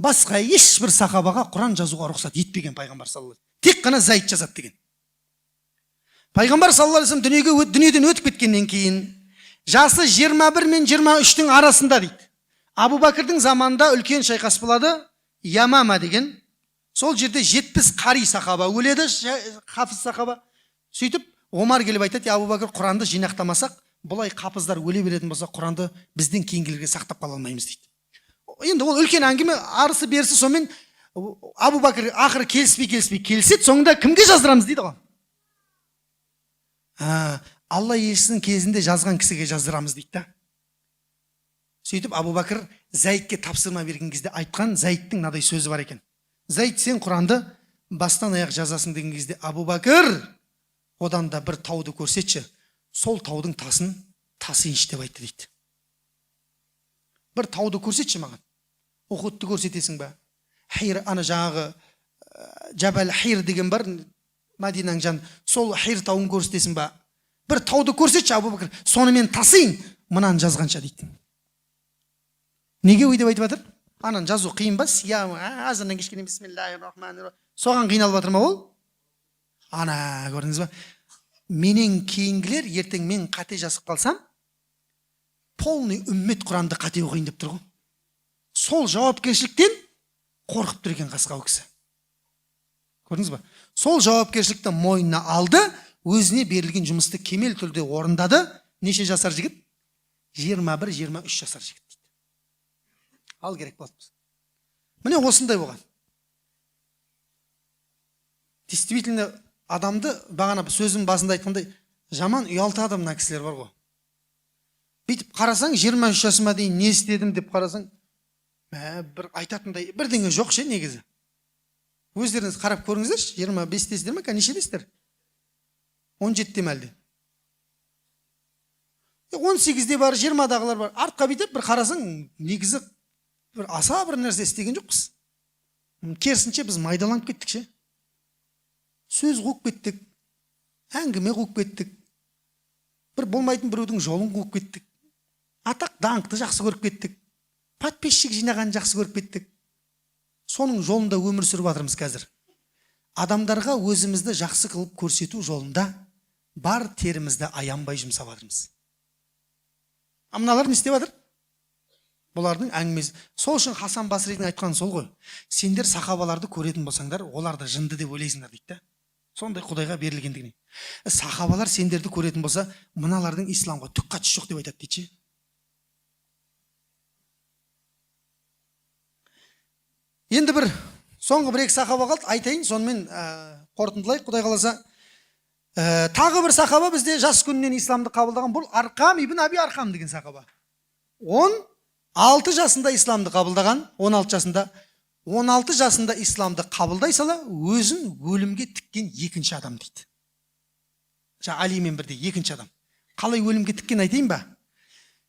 Басқа ешбір сахабаға Құран жазуға рұқсат етпеген пайғамбар саллаллаху алейхи вассалам. Тек қана Зайд жазады деген. Пайғамбар саллаллаху алейхи вассалам дүниеден өтіп кеткеннен кейін жасы 21 мен 23-тің арасында дейді. Абу Бәкірдің заманында үлкен шайқас болады, Ямама деген. Сол жерде 70 қари сахаба өледі, хафыз сахаба. Сөйтіп Омар келіп айтады, Абу Бәкір Құранды жинақтамасақ, бұлай қапыздар өле беретін болса, Құранды біздің кейінгілерге сақтап қала алмаймыз дейді. Енді ол үлкен әңгіме, арысы берісі, сонымен Абу Бәкір ақыры келіспей келіседі, соңында кімге жаздырамыз дейді ғой. Алла елшісінің кезінде жазған кісіге жаздырамыз дейді. Сөйтіп Абу Бәкір Зайдке тапсырма берген кезде айтқан Зайдтың мынадай сөзі бар екен. Зайд, сен Құранды бастан аяқ жазасың деген кезде, Абу Бәкір, одан да бір тауды көрсетші, сол таудың тасын тасиыншы деп айтты дейді. Бір тауды көрсетші маған. Ухудты көрсетесің ба? Хир, ана жаңағы Жабал Хир деген бар, Мәдинаның жан, сол Хир тауын көрсетесің ба? Бір тауды көрсетші, Абу Бәкір, сонымен тасиын, мынаны жазғанша дейді. Неге өйдеп айтып жатыр? Анан жазу қиын ба? Азаннан кешкенен бисмиллахир-рахманир-рахим. Соған қиналып жатыр ма ол? Ана, көрдіңіз ба? менен кейінгілер ертең мен қате жазып қалсам, полный үммет Құранды қате оқиын деп тұр ғой. Сол жауапкершіліктен қорқып тұр екен қасқа ол кісі. Көрдіңіз ба? Сол жауапкершілікті мойнына алды, өзіне берілген жұмысты кемел түрде орындады. Неше жасар жігіт? 21-23 жасар жігіт дейді. Ал керек болды. Міне осындай болған. Действительно, адамды бағана сөзім басында айтқандай, жаман ұялтады мына кісілер бар ғой. Бүйтіп қарасаң, 23 жасыма дейін не істедім деп қарасаң, бір айтатындай бірдеңе жоқ ше негізі. Өздеріңіз қарап көріңіздерші, 25-тесіздер ме, нешедесіздер? 17-те ме әлде? 18-де бар, 20-дағылар бар. Артқа бүйтіп бір қарасаң, негізі бір аса бір нәрсе істеген жоқпыз. Керісінше біз майдаланып кеттік ше. Сөз қуып кеттік, әңгіме қуып кеттік, бір болмайтын біреудің жолын қуып кеттік, атақ даңқты жақсы көріп кеттік, подписчик жинаған жақсы көріп кеттік. Соның жолында өмір сүріп жатырмыз қазір. Адамдарға өзімізді жақсы қылып көрсету жолында бар терімізді аянбай жұмсап жатырмыз. Амыналар не істеп жатыр? Бұлардың әңгімесі. Сол үшін Хасан Басридің айтқаны сол ғой. Сендер сахабаларды көретін болсаңдар, оларды жынды деп ойлайсыңдар дейді. Сондай Құдайға берілгендігіне. Сахабалар сендерді көретін болса, мыналардың исламға түк қатысы жоқ деп айтады дейді. Енді бір соңғы бір екі сахаба қалды, айтайын, сонымен қорытындылайық. Құдай қаласа, тағы бір сахаба бізде жас күнінен исламды қабылдаған, бұл Арқам ибн Аби Арқам деген сахаба. 16 жасында исламды қабылдаған, 16 жасында исламды қабылдай сала, өзін өлімге тіккен екінші адам дейді. Алимен бірде екінші адам. Қалай өлімге тіккен айтайын ба?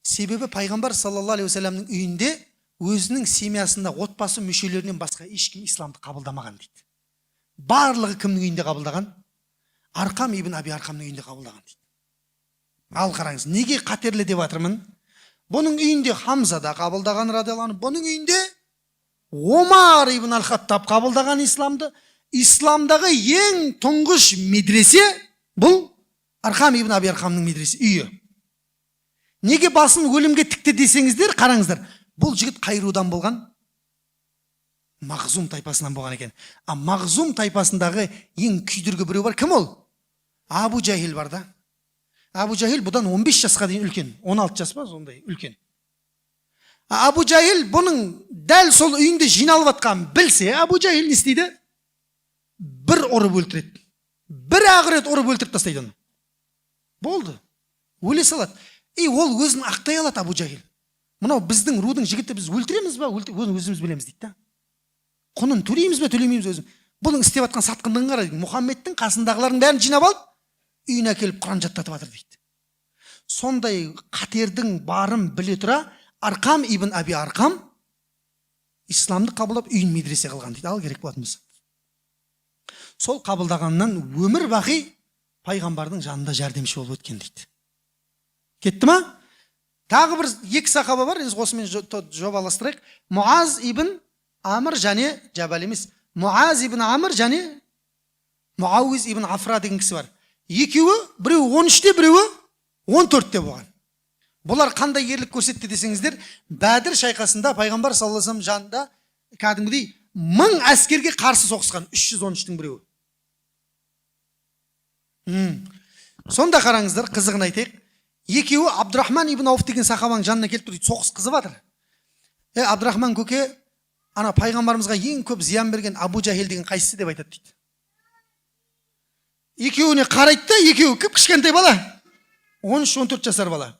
Себебі пайғамбар саллаллаху алейхи уассаламның үйінде өзінің семьясында отбасы мүшелерінен басқа ешкім исламды қабылдамаған дейді. Барлығы кімнің үйінде қабылдаған? Арқам ибн Аби Арқамның үйінде қабылдаған дейді. Ал қараңыз, неге қатерлі деп жатырмын? Бұның үйінде Хамза да қабылдаған радиаллаху, бұның үйінде Омар ибн Ал-Хаттаб қабылдаған исламды. Исламдағы ең тұңғыш медресе бұл Арқам ибн Аби Арқамның медресе үйі. Неге басын өлімге тікті десеңіздер, қараңыздар. Бұл жігіт қайрудан болған, Мағзум тайпасынан болған екен. А Мағзум тайпасындағы ең күйдіргі біреу бар. Кім ол? Абу Жахил бар да. Абу Жахил бұдан 15 жасқа дейін үлкен. 16 жас па, сондай үлкен. Абу Жахил бұның дәл сол үйінде жиналып атқан білсе, Абу Жахил не істейді? Бір ұрып өлтіреді. Бір ақ рет ұрып өлтіріп тастайды оны. Болды. Өле салады. Ол өзін ақтай алады Абу Жахил. Мынау біздің рудың жігіті біз өлтіреміз ба? Өзіміз білеміз дейді. Құнын төлейміз бе, төлемейміз өзім. Бұның істеп атқан сатқындығын қара. Мұхаммедтің қасындағылардың бәрін жинап алып, үйіне әкеліп Құран жаттатып жатыр дейді. Сондай қатердің барын біле тұра, Арқам ибн Аби Арқам исламды қабылдап үйін медресе қылған дейді. Ал керек болатынбыз. Сол қабылдағаннан өмір бақи пайғамбардың жанында жәрдемші болып өткен дейді. Кетті ма? Тағы бір екі сахаба бар, осымен жобаластырайық. Муаз ибн Амр және Жабал емес. Муаз ибн Амр және Муауиз ибн Афра деген кісі бар. Екеуі, біреуі 13-те, біреуі 14-те болған. Бұлар қандай ерлік көрсетті десеңіздер, Бәдір шайқасында пайғамбар саллаллаху алейхи вассалам жанында кәдімгідей 1000 әскерге қарсы соғысқан, 313-тің біреуі. Сонда қараңыздар, қызығын айтайық. Екеуі Абдурахман ибн Ауф деген сахабаның жанына келіп тұр, соғыс қызып жатыр. Абдурахман көке, ана пайғамбарымызға ең көп зиян берген Абу Жахил деген қайсысы деп айтады дейді. Екеуіне қарайды да, екеуі кішкентай бала. 13-14 жасар бала.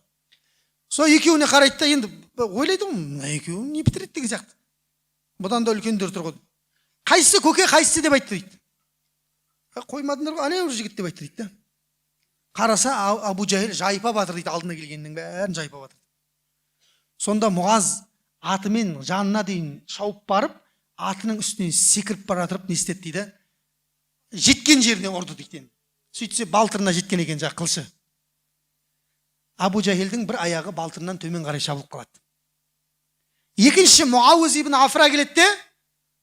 Сол екеуіне қарайды да, енді ойлайды ғой, екеуі не бітіреді деген сияқты. Бұдан да үлкендер тұр ғой. Қайсысы көке, қайсысы деп айтты дейді. Қоймадыңдар ғой, ана жігіт деп айтты дейді. Қараса Абу Жахил жайпап жатыр дейді, алдына келгеннің бәрін жайпап жатыр. Сонда Муаз атымен жанына дейін шауып барып, атының үстінен секіріп бара жатырып не істеді дейді? Жеткен жеріне ұрды дейді. Сөйтсе балтырына жеткен екен жаңағы қылшы. Абу Жахилдің бір аяғы балтырынан төмен қарай шабылып қалады. Екінші Муауиз ибн Афра келеді де,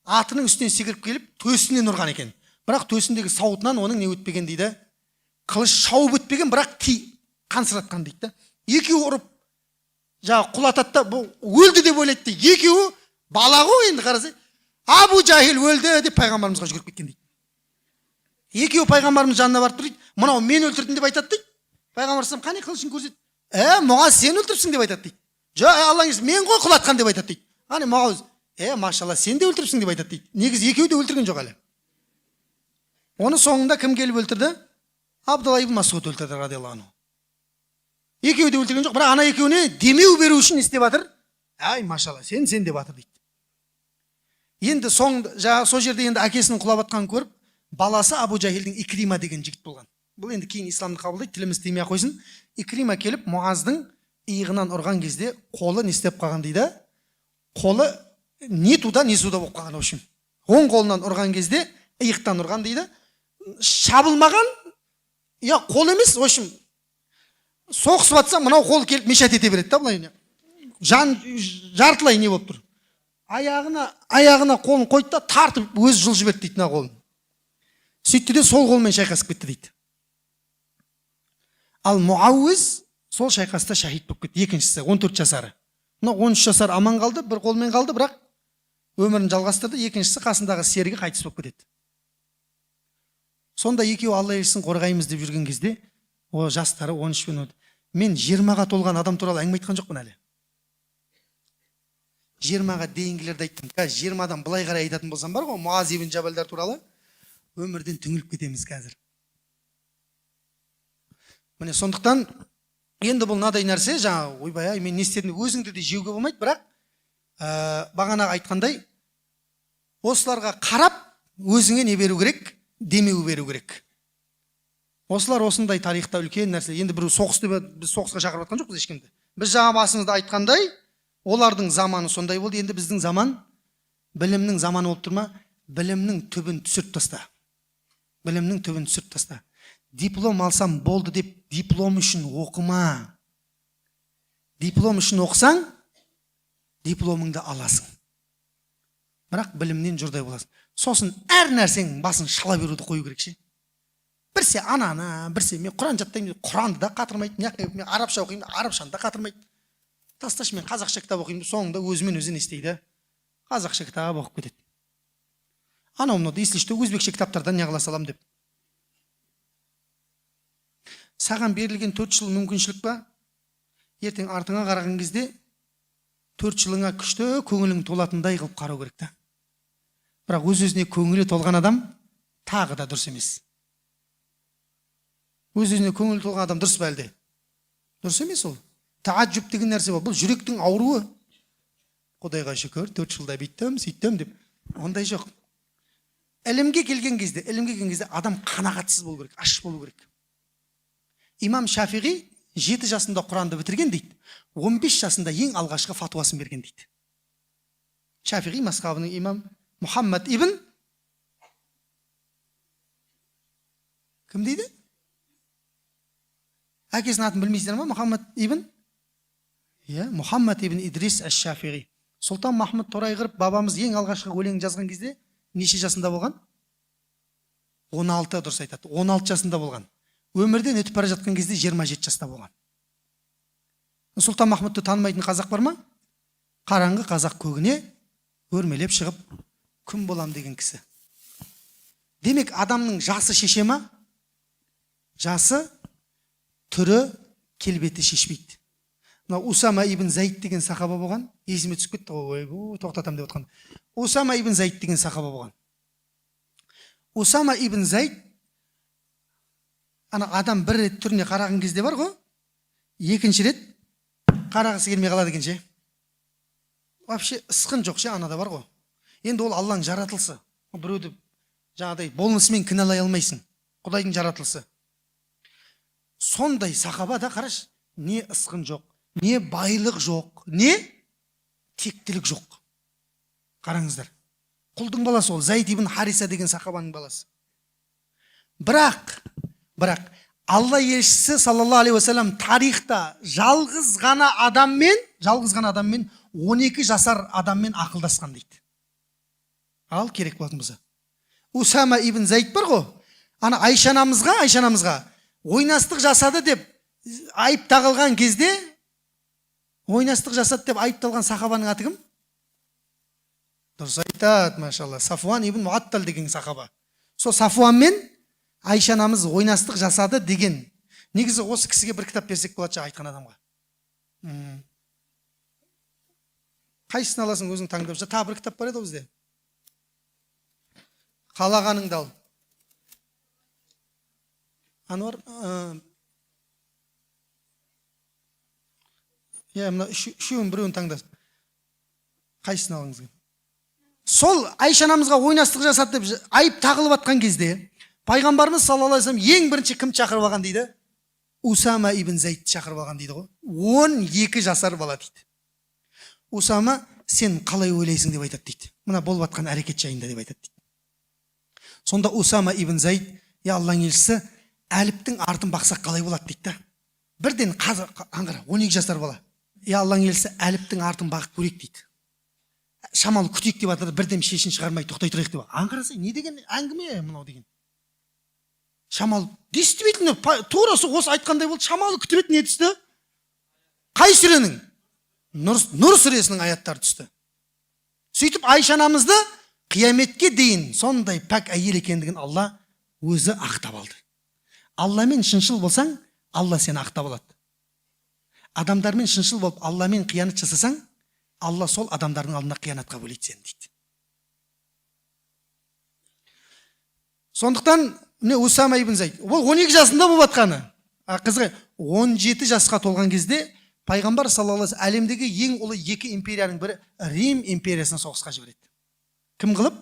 атының үстінен секіріп келіп, төсінен ұрған екен. Бірақ төсіндегі сауытынан оның не өтпеген дейді? қылыш шауып өтпеген, бірақ қансыратқан дейді да. Екеуі ұрып жаңағы құлатады да, бұл өлді деп ойлайды дейді. Екеуі бала ғой, енді қарасай, Абу Жахил өлді деп пайғамбарымызға жүгіріп кеткен дейді. Екеуі пайғамбарымыз жанына барып тұр дейді, мынау мен өлтірдім деп айтады дейді. Пайғамбар қане қылышын көрсет. Мұғаз сен өлтіріпсің деп айтады дейді. Жоқ, Аллаң мен ғой құлатқан деп айтады дейді. Ане Мұғаз, машалла сен де өлтіріпсің деп айтады дейді. Негізі екеуі де өлтірген жоқ әлі. Оны соңында кім келіп өлтірді? Абдулла ибн Масғуд өлтірді радиаллаху анху. Екеуі де өлтірген жоқ, бірақ ана екеуіне демеу беру үшін не істеп жатыр? Машалла сен деп жатыр дейді. Енді жаңағы сол жерде енді әкесінің құлап жатқанын көріп, баласы Абу Жахилдің Икрима деген жігіт болған. Бұл енді кейін исламды қабылдайды, тіліміз тимей қойсын. Икрима келіп Мұғаздың иығынан ұрған кезде қолы не істеп қалған дейді? Қолы не туда не суда болып қалған, в общем. Оң қолынан ұрған кезде иықтан ұрған дейді. Шабылмаған, қол емес, в общем. Соғысып жатса, мынау қол келіп мешат ете береді да, былай. Жартылай не болып тұр. Аяғына қолын қойды да тартып өзі жұл жіберді дейді мына қолын. Сөйтті де сол қолмен шайқасып кетті дейді. Ал Муауиз сол шайқаста шахид болып кетті. Екіншісі 14 жасары. Мына 13 жасар аман қалды, бір қолмен қалды, бірақ өмірін жалғастырды. Екіншісі қасындағы серігі қайтыс болып кетеді. Сонда екеуі Алла елшісін қорғаймыз деп жүрген кезде, о жастары 13 пен өтті. Мен 20-ға толған адам туралы әңгіме айтқан жоқпын әлі. 20-ға дейінгілерді айттым. 20-дан былай қарай айтатын болсам бар ғой, Муаз ибн Жабалдар туралы өмірден түңіліп кетеміз қазір. Міне сондықтан енді бұл надай нәрсе, жаңа ойбай, мен не істедім, өзіңді де жеуге болмайды, бірақ бағана айтқандай, осыларға қарап өзіңе не беру керек? Демеу беру керек. Осылар осындай тарихта үлкен нәрсе. Енді бір соғысты біз соғысқа шақырып жатқан жоқпыз ешкімді. Біз жаңа басыңызда айтқандай, олардың заманы сондай болды. Енді біздің заман білімнің заманы болып тұр ма? Білімнің түбін түсіріп таста. Білімнің түбін түсіріп таста. Диплом алсам болды деп диплом үшін оқыма. Диплом үшін оқысаң, дипломыңды аласың. Бірақ білімнен жұрдай боласың. Сосын әр нәрсең басын шала беруді қою керек ше. Бірсе ананы, бірсе мен Құран жаттаймын, Құранды да қатырмайды, мен арабша оқимын, арабшаны да қатырмайды. Тасташы мен қазақша кітап оқимын, соңында өзімен өзі не істейді? Қазақша кітап оқып кетеді. Анау мынау если что өзбекше кітаптардан не қыла салам деп. Саған берілген 4 жыл мүмкіншілік па? Ертең артыңа қараған кезде 4 жылыңа күшті көңілің толатындай қылып қарау керек та. Бірақ өз-өзіне көңілі толған адам тағы да дұрыс емес. Өз-өзіне көңілі толған адам дұрыс па әлде? Дұрыс емес ол. Тағаджүб деген нәрсе бар. Бұл жүректің ауруы. Құдайға шүкір, 4 жылда биттім, сөйттім деп. Ондай жоқ. Ілімге келген кезде адам қанағатсыз болу керек, аш болу керек. Имам Шафиғи 7 жасында Құранды бітірген дейді. 15 жасында ең алғашқы фатуасын берген дейді. Шафиғи мазхабының имам Мұхаммад ибн кім дейді? Әкесінің атын білмейсіздер ма? Мұхаммад ибн? Мұхаммад ибн Идрис әш-Шафиғи. Сұлтан Махмұд Торайғыров бабамыз ең алғашқы өлеңін жазған кезде неше жасында болған? 16 дұрыс айтады. 16 жасында болған. Өмірден өтіп бара жатқан кезде 27 жаста болған. Сұлтан Махмұдты танымайтын қазақ бар ма? Қараңғы қазақ көгіне өрмелеп шығып күн болам деген кісі. Демек адамның жасы шеше ма? Жасы, түрі, келбеті шешпейді. Усама ибн Заид деген сахаба болған. Есіме түсіп кетті ғой, тоқтатам деп отқан. Усама ибн Заид деген сахаба болған. Усама ибн Заид адам бір рет түріне қараған кезде бар ғой, екінші рет қарағысы келмей қалады екен ше. Вообще ысқын жоқ ше, анада бар ғой. Енді ол Алланың жаратылысы. Біреуді жаңағыдай болмысымен кінәлай алмайсың. Құдайдың жаратылысы. Сондай сахаба да қараш, не ысқын жоқ, не байлық жоқ, не тектілік жоқ. Қараңыздар. Құлдың баласы ол, Заид ибн Хариса деген сахабаның баласы. Бірақ Алла елшісі саллаллаху алейхи уассалам тарихта жалғыз ғана адаммен 12 жасар адаммен ақылдасқан дейді. Ал керек болатын болса. Усама ибн Заид бар ғой, ана Айша анамызға ойнастық жасады деп айып тағылған кезде, ойнастық жасады деп айыпталған сахабаның аты кім? Дұрыс айтады, машалла. Сафуан ибн Муаттал деген сахаба. Сол Сафуан мен Айша анамыз ойнастық жасады деген. Негізі осы кісіге бір кітап берсек болады жаңа айтқан адамға. Қайсысын аласың өзің таңдап? Та бір кітап бар еді бізде. Қалағаныңды ал. Ануар, мына үшеуін біреуін таңдас. Қайсысын алыңыз? Сол Айша анамызға ойнастық жасады деп айып тағылып атқан кезде, пайғамбарымыз саллаллаху алейхи вассалам ең бірінші кім шақырып алған дейді? Усама ибн Зайд шақырып алған дейді ғой. 12 жасар бала дейді. Усама, сен қалай ойлайсың деп айтады дейді. Мына болып атқан әрекет жайында деп айтады дейді. Сонда Усама ибн Зайд, Алланың елшісі, әліптің артын бақсақ қалай болады дейді. Бірден қазір аңғара 12 жасар бала. Алланың елшісі әліптің артын бағып көрейік дейді. Шамалы күтейік деп атады, бірден шешін шығармай тоқтай тұрайық деп. Аңғарасай, не деген әңгіме мынау деген. Шамалы действительно турасы осы айтқандай болды. Шамалы күтіп еді, не түсті? Қай сүренің? Нұр сүресінің аяттары түсті. Сөйтіп Айша анамызды қияметке дейін сондай пәк әйел екендігін Алла өзі ақтап алды. Алламен шыншыл болсаң, Алла сені ақтап алады. Адамдармен шыншыл болып Алламен қиянат жасасаң, Алла сол адамдардың алдында қиянатқа бөлейді сені дейді. Сондықтан Усама ибн Зайд, ол 12 жасында болып атқаны. Қызға 17 жасқа толған кезде пайғамбар саллаллаху алейхи вассалам әлемдегі ең ұлы 2 империяның бірі Рим империясына соғысқа жібереді. Кім қылып?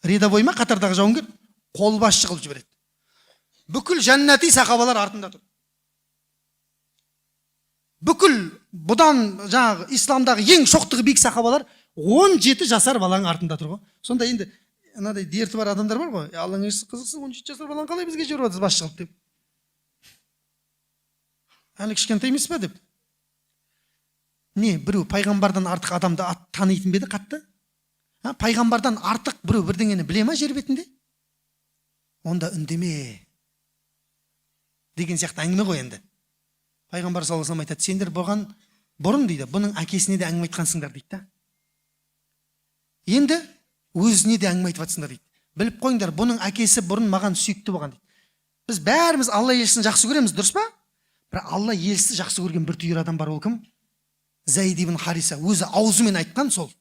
Рядовой ма, қатардағы жауынгер? Қолбасшы қылып жібереді. Бүкіл жәннати сахабалар артында тұр. Бүкіл бұдан жаңағы исламдағы ең шоқтығы биік сахабалар 17 жасар баланың артында тұр ғой. Сонда енді анадай дерті бар адамдар бар ғой. Алланың елшісі, қызықсыз 17 жасар баланы қалай бізге жіберіп жатырсыз басшы қылып деп. Әлі кішкентай емес пе деп. Не, біреу пайғамбардан артық адамды танитын беді қатты? Пайғамбардан артық біреу бірдеңені біле ма жер бетінде? Онда үндеме деген сияқты әңгіме ғой енді. Пайғамбар саллаллаху алейхи вассалам айтады, сендер бұған бұрын дейді, бұның әкесіне де әңгіме айтқансыңдар дейді. Енді өзіне де әңгіме айтып жатсыңдар дейді. Біліп қойыңдар, бұның әкесі бұрын маған сүйікті болған дейді. Біз бәріміз Алла елшісін жақсы көреміз, дұрыс па? Бірақ Алла елшісі жақсы көрген бір түйір адам бар, ол кім? Зайд ибн Хариса, өзі аузымен айтқан сол.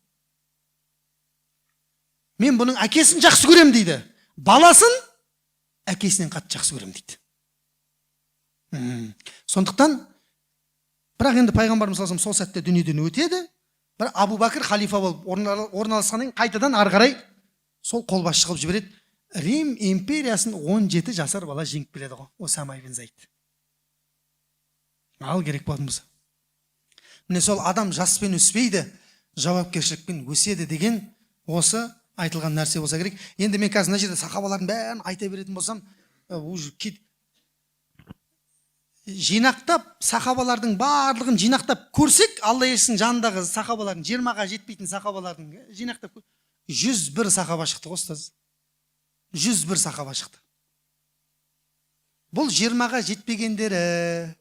Мен бұның әкесін жақсы көрем дейді. Баласын әкесінен қатты жақсы көрем дейді. Сондықтан, бірақ енді пайғамбарымыз саллаллаху алейхи вассалам сол сәтте дүниеден өтеді. Бір Абу Бәкір халифа болып орналасқаннан қайтадан ары қарай сол қолбасшы қылып жібереді. Рим империясын 17 жасар бала жеңіп келеді ғой, Усама ибн Зайд. Ал керек болатын болса. Міне сол адам жаспен өспейді, жауапкершілікпен өседі деген осы айтылған нәрсе болса керек. Енді мен қазір мына жерде сахабалардың бәрін айта беретін болсам, жинақтап, сахабалардың барлығын жинақтап көрсек, Алла елшісінің жанындағы сахабалардың, 20-ға жетпейтін сахабалардың жинақтап көрсек, 101 сахаба шықты ғой ұстаз. 101 сахаба шықты. Бұл 20-ға жетпегендері.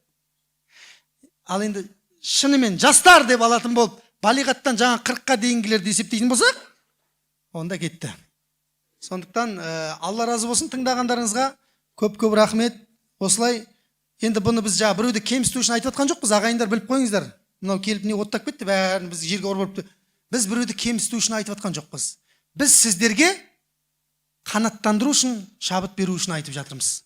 Ал енді шынымен жастар деп алатын болып, балиғаттан жаңа 40-қа дейінгілерді есептейтін болсақ, онда кетті. Сондықтан Алла разы болсын тыңдағандарыңызға көп-көп рахмет. Осылай енді бұны біз жаңа біреуді кемсіту үшін айтып жатқан жоқпыз, ағайындар біліп қойыңыздар. Мынау келіп не оттап кетті, бәрін біз жерге ұрып. Біз біреуді кемсіту үшін айтып жатқан жоқпыз. Біз сіздерге қанаттандыру үшін, шабыт беру үшін айтып жатырмыз.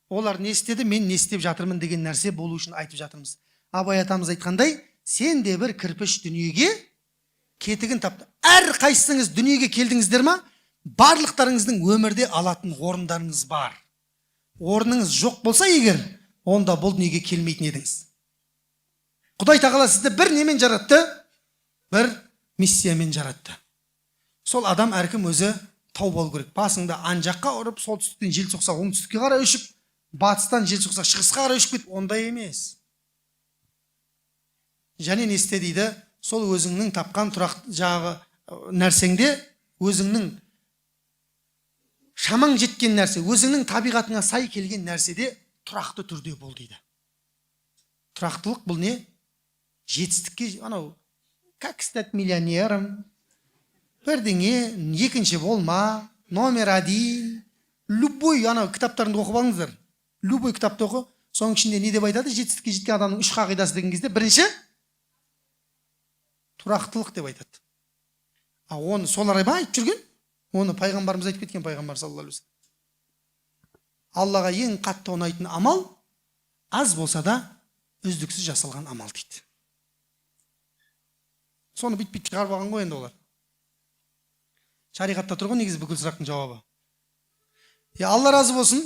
Олар не істеді, мен не істеп жатырмын деген нәрсе болу үшін айтып жатырмыз. Абай атамыз айтқандай, сен де бір кірпіш дүниеге кетігін тапты. Әр қайсыңыз дүниеге келдіңіздер ма? Барлықтарыңыздың өмірде алатын орындарыңыз бар. Орныңыз жоқ болса егер, онда бұл дүниеге келмейтін едіңіз. Құдай тағала сізді бір немен жаратты, бір миссиямен жаратты. Сол адам әркім өзі тау болу керек. Басыңда ан жаққа ұрып, солтүстіктен жел соқса оңтүстікке қарай ұшып, батыстан жел соқса шығысқа қарай ұшып кетіп, ондай емес. Және не істе дейді, сол өзіңнің тапқан тұрақ жағы нәрсеңде, өзіңнің шамаң жеткен нәрсе, өзіңнің табиғатыңа сай келген нәрседе тұрақты түрде бол дейді. Тұрақтылық бұл не? Жетістікке, анау, как стать миллионером, бірдеңе, екінші болма, номер 1, любой, анау кітаптарында оқып алыңыздар. Любой кітапты оқы, соның ішінде не деп айтады? Жетістікке жеткен адамның 3 қағидасы деген кезде, бірінші тұрақтылық деп айтады. Оны солар айтып жүрген, оны пайғамбарымыз айтып кеткен, пайғамбар саллаллаху алейхи вассалам. Аллаға ең қатты ұнайтын амал аз болса да үздіксіз жасалған амал дейді. Соны бит шығарып алған ғой енді олар. Шариғатта тұрған негізі бүкіл сұрақтың жауабы. Алла разы болсын.